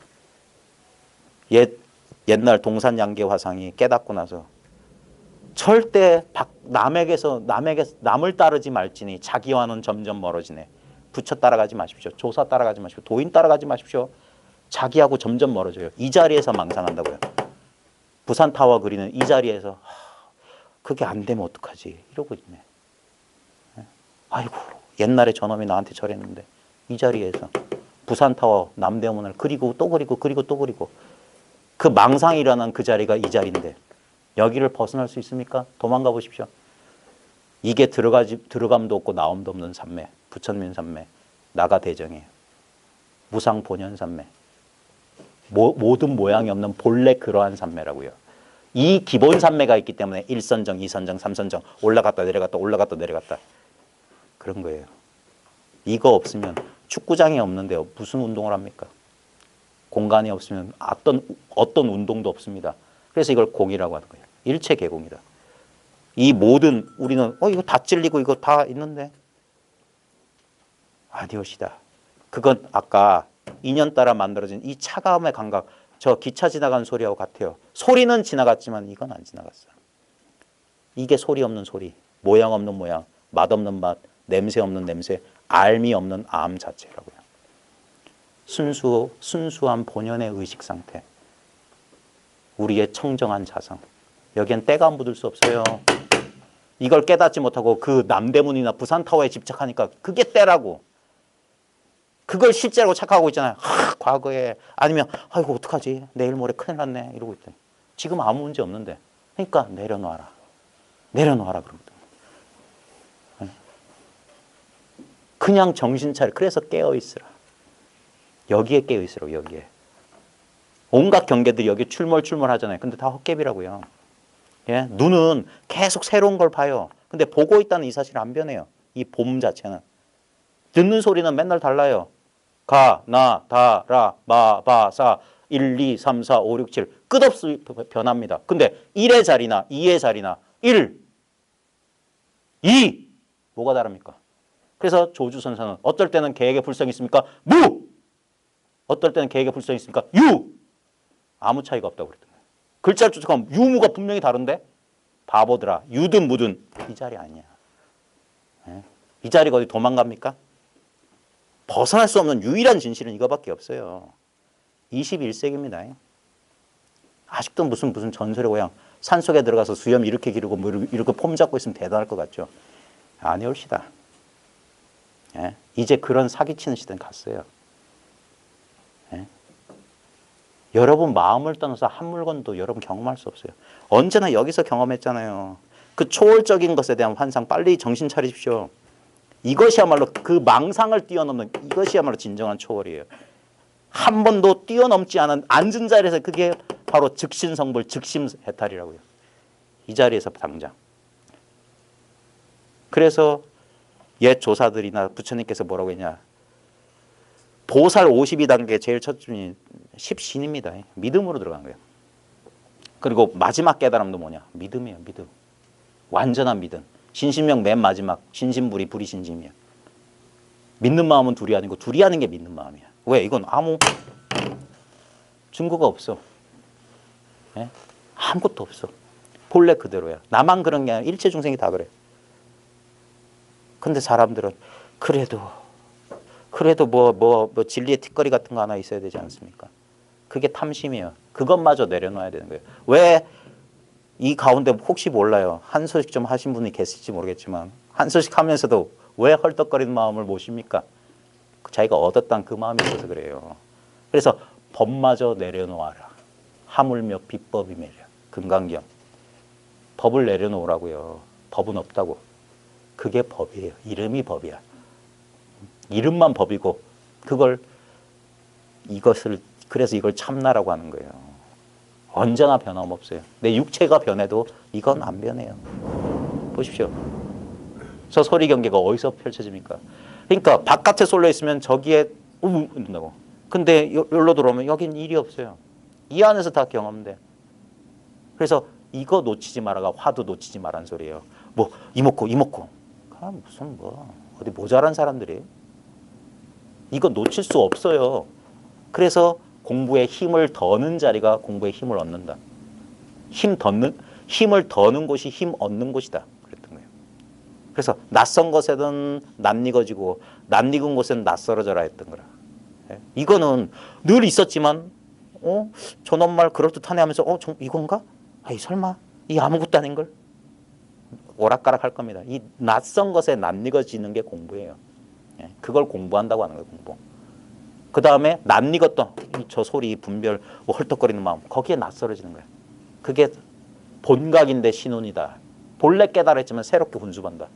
옛날 동산양계 화상이 깨닫고 나서 절대 남을 따르지 말지니 자기와는 점점 멀어지네. 부처 따라가지 마십시오. 조사 따라가지 마십시오. 도인 따라가지 마십시오. 자기하고 점점 멀어져요. 이 자리에서 망상한다고요. 부산타워 그리는 이 자리에서 그게 안 되면 어떡하지? 이러고 있네. 아이고 옛날에 저놈이 나한테 저랬는데 이 자리에서 부산타워 남대문을 그리고 또 그리고 또 그리고 그 망상이 일어난 그 자리가 이 자리인데 여기를 벗어날 수 있습니까? 도망가 보십시오. 이게 들어감도 없고 나옴도 없는 삼매, 부천민 삼매, 나가대정이에요. 무상본연 삼매. 모든 모양이 없는 본래 그러한 삼매라고요. 이 기본 삼매가 있기 때문에 1선정, 2선정, 3선정 올라갔다 내려갔다 그런 거예요. 이거 없으면 축구장이 없는데요. 무슨 운동을 합니까? 공간이 없으면 어떤 운동도 없습니다. 그래서 이걸 공이라고 하는 거예요. 일체 개공이다. 이 모든 우리는 이거 다 찔리고 이거 다 있는데 아니오시다. 그건 아까 인연 따라 만들어진 이 차가움의 감각, 저 기차 지나간 소리하고 같아요. 소리는 지나갔지만 이건 안 지나갔어. 이게 소리 없는 소리, 모양 없는 모양, 맛 없는 맛, 냄새 없는 냄새, 알미 없는 암 자체라고요. 순수한 본연의 의식 상태. 우리의 청정한 자성. 여기엔 때가 묻을 수 없어요. 이걸 깨닫지 못하고 그 남대문이나 부산타워에 집착하니까 그게 때라고. 그걸 실제로 착각하고 있잖아요. 과거에. 아니면 아이고 어떡하지? 내일 모레 큰일 났네. 이러고 있더니 지금 아무 문제 없는데. 그러니까 내려놔라 그러거든. 그냥 정신 차려. 그래서 깨어 있으라. 여기에 깨어 있으라고, 여기에. 온갖 경계들이 여기 출몰 하잖아요. 근데 다 헛개비라고요. 예? 눈은 계속 새로운 걸 봐요. 근데 보고 있다는 이 사실을 안 변해요. 이 봄 자체는. 듣는 소리는 맨날 달라요. 가, 나, 다, 라, 마, 바, 사, 1, 2, 3, 4, 5, 6, 7 끝없이 변합니다. 근데 1의 자리나 2의 자리나 1, 2 뭐가 다릅니까? 그래서 조주선사는 어떨 때는 계획에 불성이 있습니까? 무! 어떨 때는 계획에 불성이 있습니까? 유! 아무 차이가 없다고 그랬던 거예요. 글자를 쫓아가면 유무가 분명히 다른데 바보들아 유든 무든 이 자리 아니야. 예? 이 자리가 어디 도망갑니까? 벗어날 수 없는 유일한 진실은 이거밖에 없어요. 21세기입니다. 아직도 무슨 전설의 고향 산속에 들어가서 수염 이렇게 기르고 뭐 이렇게 폼 잡고 있으면 대단할 것 같죠. 아니올시다. 예? 이제 그런 사기치는 시대는 갔어요. 예? 여러분 마음을 떠나서 한 물건도 여러분 경험할 수 없어요. 언제나 여기서 경험했잖아요. 그 초월적인 것에 대한 환상 빨리 정신 차리십시오. 이것이야말로 그 망상을 뛰어넘는 이것이야말로 진정한 초월이에요. 한 번도 뛰어넘지 않은 앉은 자리에서 그게 바로 즉신성불 즉심해탈이라고요. 이 자리에서 당장. 그래서 옛 조사들이나 부처님께서 뭐라고 했냐. 보살 52단계 제일 첫 중이 십신입니다. 믿음으로 들어간 거예요. 그리고 마지막 깨달음도 뭐냐. 믿음이에요. 믿음. 완전한 믿음. 신신명 맨 마지막. 신신불이 불이 신심이야. 믿는 마음은 둘이 아니고 둘이 하는 게 믿는 마음이야. 왜? 이건 아무 증거가 없어. 예? 아무것도 없어. 본래 그대로야. 나만 그런 게 아니라 일체 중생이 다 그래. 근데 사람들은 그래도 뭐 진리의 틱거리 같은 거 하나 있어야 되지 않습니까? 그게 탐심이에요. 그것마저 내려놔야 되는 거예요. 왜 이 가운데 혹시 몰라요. 한 소식 좀 하신 분이 계실지 모르겠지만 한 소식 하면서도 왜 헐떡거리는 마음을 모십니까? 자기가 얻었던 그 마음이 있어서 그래요. 그래서 법마저 내려놓아라. 하물며 비법이매려. 금강경. 법을 내려놓으라고요. 법은 없다고. 그게 법이에요. 이름이 법이야. 이름만 법이고 그래서 이걸 참나라고 하는 거예요. 언제나 변함없어요. 내 육체가 변해도 이건 안 변해요. 보십시오. 저 소리 경계가 어디서 펼쳐집니까? 그러니까 바깥에 쏠려 있으면 저기에 된다고. 근데 여기로 들어오면 여긴 일이 없어요. 이 안에서 다 경험돼. 그래서 이거 놓치지 말아가 화두 놓치지 말란 소리예요. 뭐 이목구. 무슨 어디 모자란 사람들이 이거 놓칠 수 없어요. 그래서 공부에 힘을 더는 자리가 공부에 힘을 얻는다. 힘을 더는 곳이 힘 얻는 곳이다. 그랬던 거예요. 그래서 낯선 것에는 낯익어지고 낯익은 곳에는 낯설어져라 했던 거라. 이거는 늘 있었지만 저놈 말 그럴듯하네 하면서 이건가? 아이 설마 이 아무것도 아닌 걸? 오락가락 할 겁니다. 이 낯선 것에 낯익어지는 게 공부예요. 그걸 공부한다고 하는 거예요. 공부. 그 다음에 낯익었던 저 소리 분별 헐떡거리는 마음 거기에 낯설어지는 거예요. 그게 본각인데 신운이다. 본래 깨달았지만 새롭게 훈수받는다.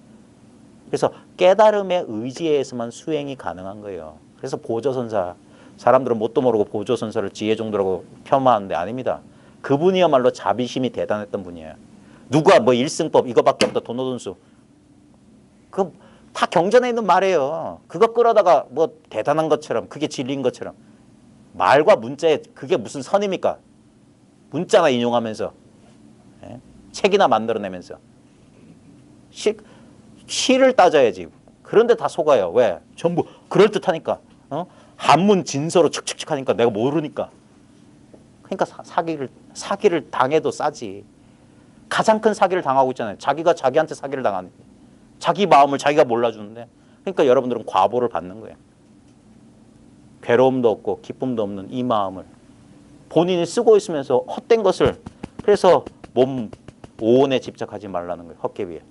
그래서 깨달음의 의지에서만 수행이 가능한 거예요. 그래서 보조선사 사람들은 뭣도 모르고 보조선사를 지혜종도라고 폄하하는데 아닙니다. 그분이야말로 자비심이 대단했던 분이에요. 누가 뭐 일승법 이거밖에 없다 돈오돈수 그 다 경전에 있는 말이에요. 그거 끌어다가 뭐 대단한 것처럼 그게 진리인 것처럼 말과 문자에 그게 무슨 선입니까? 문자나 인용하면서 책이나 만들어내면서 시를 따져야지. 그런데 다 속아요. 왜? 전부 그럴듯하니까 한문 진서로 칙칙칙 하니까 내가 모르니까. 그러니까 사기를 당해도 싸지. 가장 큰 사기를 당하고 있잖아요. 자기가 자기한테 사기를 당하는 자기 마음을 자기가 몰라주는데 그러니까 여러분들은 과보를 받는 거예요. 괴로움도 없고 기쁨도 없는 이 마음을 본인이 쓰고 있으면서 헛된 것을 그래서 몸 오온에 집착하지 말라는 거예요. 헛개비에.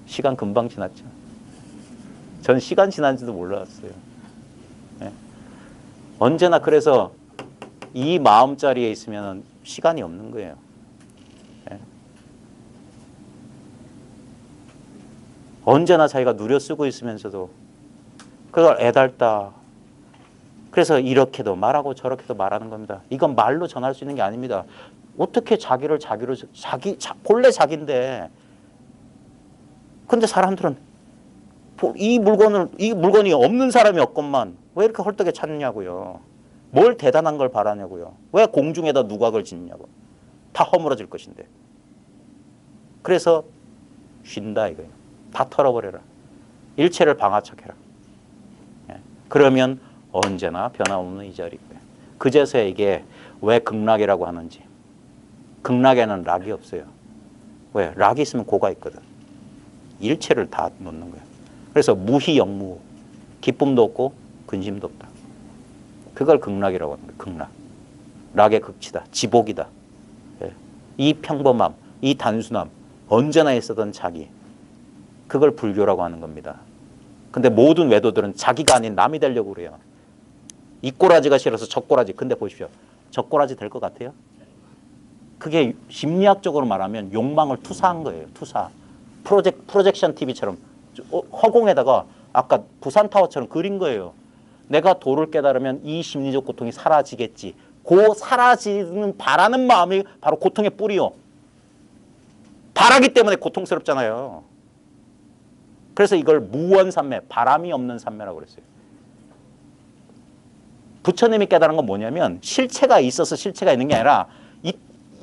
시간 금방 지났죠. 전 시간 지난지도 몰랐어요. 네. 언제나 그래서 이 마음자리에 있으면 시간이 없는 거예요. 언제나 자기가 누려 쓰고 있으면서도 그걸 애달다. 그래서 이렇게도 말하고 저렇게도 말하는 겁니다. 이건 말로 전할 수 있는 게 아닙니다. 어떻게 자기를 자기로 본래 자기인데 근데 사람들은 이 물건이 없는 사람이 없건만 왜 이렇게 헐떡에 찾느냐고요. 뭘 대단한 걸 바라냐고요. 왜 공중에다 누각을 짓냐고. 다 허물어질 것인데. 그래서 쉰다 이거예요. 다 털어버려라. 일체를 방아착해라. 예. 그러면 언제나 변함없는 이 자리고요. 그제서야 이게 왜 극락이라고 하는지. 극락에는 락이 없어요. 왜? 락이 있으면 고가 있거든. 일체를 다 놓는 거예요. 그래서 무희영무. 기쁨도 없고 근심도 없다. 그걸 극락이라고 하는 거예요. 극락. 락의 극치다. 지복이다. 예. 이 평범함, 이 단순함, 언제나 있었던 자기. 그걸 불교라고 하는 겁니다. 근데 모든 외도들은 자기가 아닌 남이 되려고 그래요. 이 꼬라지가 싫어서 저 꼬라지. 근데 보십시오. 저 꼬라지 될 것 같아요? 그게 심리학적으로 말하면 욕망을 투사한 거예요. 투사. 프로젝션 TV처럼 허공에다가 아까 부산타워처럼 그린 거예요. 내가 도를 깨달으면 이 심리적 고통이 사라지겠지. 그 사라지는 바라는 마음이 바로 고통의 뿌리요. 바라기 때문에 고통스럽잖아요. 그래서 이걸 무원산매, 바람이 없는 산매라고 그랬어요. 부처님이 깨달은 건 뭐냐면 실체가 있어서 실체가 있는 게 아니라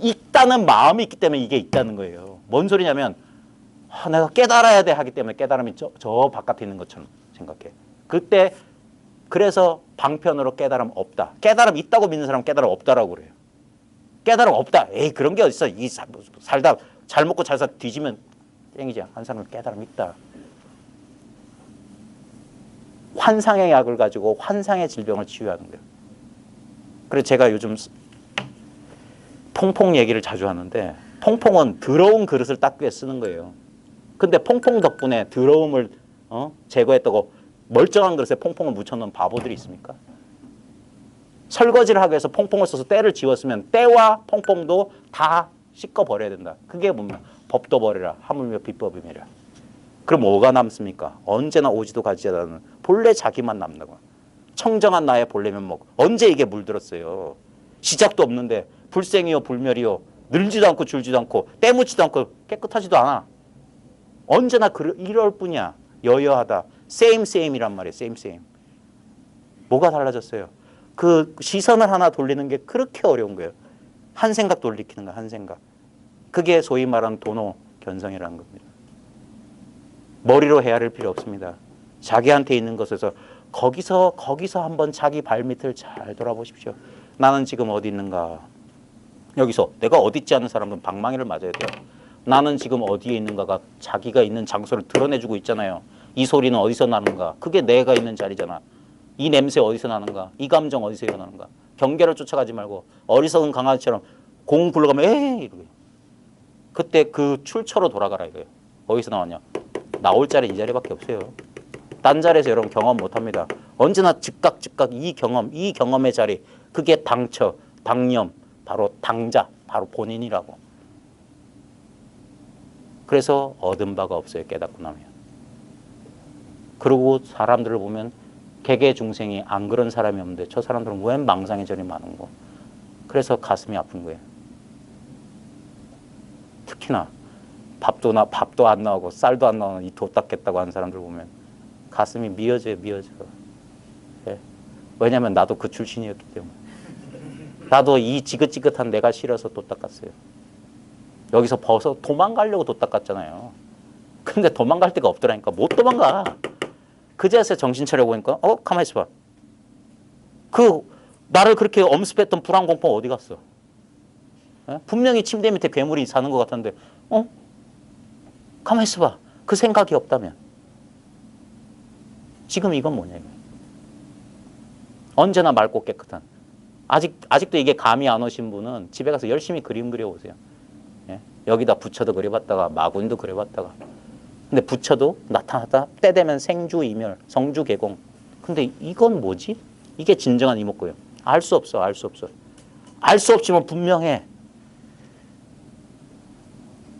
있다는 마음이 있기 때문에 이게 있다는 거예요. 뭔 소리냐면 내가 깨달아야 돼 하기 때문에 깨달음이 저 바깥에 있는 것처럼 생각해. 그때 그래서 방편으로 깨달음 없다. 깨달음 있다고 믿는 사람은 깨달음 없다라고 그래요. 깨달음 없다. 에이 그런 게 어딨어. 살다 잘 먹고 잘 사 뒤지면 땡이지. 한 사람은 깨달음 있다. 환상의 약을 가지고 환상의 질병을 치유하는 거예요. 그래서 제가 요즘 퐁퐁 얘기를 자주 하는데 퐁퐁은 더러운 그릇을 닦기 위해 쓰는 거예요. 근데 퐁퐁 덕분에 더러움을 제거했다고 멀쩡한 그릇에 퐁퐁을 묻혀놓은 바보들이 있습니까? 설거지를 하기 위해서 퐁퐁을 써서 때를 지웠으면 때와 퐁퐁도 다 씻어버려야 된다. 그게 뭡니까? 법도 버려라. 하물며 비법이매라. 그럼 뭐가 남습니까? 언제나 오지도 가지 않는 본래 자기만 남는다고. 청정한 나의 본래 면목. 언제 이게 물들었어요? 시작도 없는데 불생이요 불멸이요. 늘지도 않고 줄지도 않고 때묻지도 않고 깨끗하지도 않아. 언제나 이럴 뿐이야. 여여하다. same이란 말이에요. same. 뭐가 달라졌어요? 그 시선을 하나 돌리는 게 그렇게 어려운 거예요. 한 생각 돌리키는 거야. 한 생각. 그게 소위 말하는 도노 견성이라는 겁니다. 머리로 헤아릴 필요 없습니다. 자기한테 있는 것에서 거기서 한번 자기 발밑을 잘 돌아보십시오. 나는 지금 어디 있는가? 여기서 내가 어디 있지 않은 사람은 방망이를 맞아야 돼요. 나는 지금 어디에 있는가가 자기가 있는 장소를 드러내주고 있잖아요. 이 소리는 어디서 나는가? 그게 내가 있는 자리잖아. 이 냄새 어디서 나는가? 이 감정 어디서 일어나는가? 경계를 쫓아가지 말고 어리석은 강아지처럼 공 굴러가면 에이 이러고 그때 그 출처로 돌아가라 이거예요. 어디서 나왔냐? 나올 자리 이 자리밖에 없어요. 딴 자리에서 여러분 경험 못합니다. 언제나 즉각 이 경험의 자리 그게 당처, 당념, 바로 당자, 바로 본인이라고. 그래서 얻은 바가 없어요. 깨닫고 나면. 그리고 사람들을 보면 개개 중생이 안 그런 사람이 없는데 저 사람들은 왜 망상의 절이 많은 거. 그래서 가슴이 아픈 거예요. 특히나 밥도 안 나오고 쌀도 안 나오는 이 도 닦겠다고 하는 사람들 보면 가슴이 미어져요. 예. 왜냐하면 나도 그 출신이었기 때문에. 나도 이 지긋지긋한 내가 싫어서 도 닦았어요. 여기서 벗어 도망가려고 도 닦았잖아요. 근데 도망갈 데가 없더라니까. 못 도망가. 그제서 정신 차려보니까 가만히 있어봐. 나를 그렇게 엄습했던 불안공포 어디 갔어? 예? 분명히 침대 밑에 괴물이 사는 것 같았는데 가만히 있어봐. 그 생각이 없다면. 지금 이건 뭐냐 이거. 언제나 맑고 깨끗한. 아직도 이게 감이 안 오신 분은 집에 가서 열심히 그림 그려오세요. 예? 여기다 부처도 그려봤다가 마군도 그려봤다가. 근데 부처도 나타났다 때 되면 생주 이멸, 성주 개공. 근데 이건 뭐지? 이게 진정한 이목구예요. 알 수 없어. 알 수 없지만 분명해.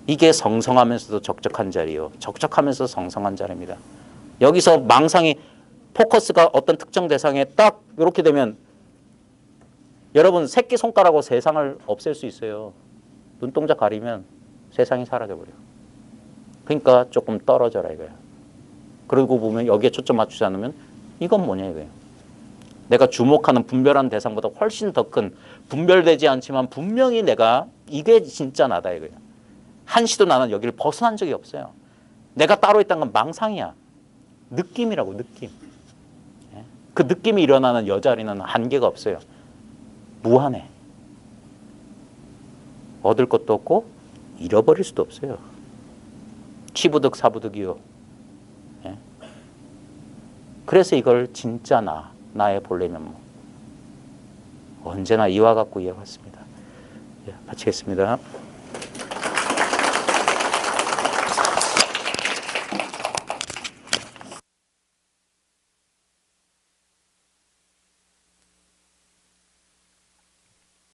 이게 성성하면서도 적적한 자리요. 적적하면서 성성한 자리입니다. 여기서 망상이 포커스가 어떤 특정 대상에 딱 이렇게 되면 여러분 새끼손가락으로 세상을 없앨 수 있어요. 눈동자 가리면 세상이 사라져버려요. 그러니까 조금 떨어져라 이거야. 그리고 보면 여기에 초점 맞추지 않으면 이건 뭐냐 이거예요. 내가 주목하는 분별하는 대상보다 훨씬 더 큰 분별되지 않지만 분명히 내가 이게 진짜 나다 이거예요. 한시도 나는 여기를 벗어난 적이 없어요. 내가 따로 있다는 건 망상이야. 느낌이라고 느낌. 그 느낌이 일어나는 여자리는 한계가 없어요. 무한해. 얻을 것도 없고 잃어버릴 수도 없어요. 취부득 사부득이요. 그래서 이걸 진짜 나의 본래 면목. 언제나 이와 같고 이와 같습니다. 마치겠습니다.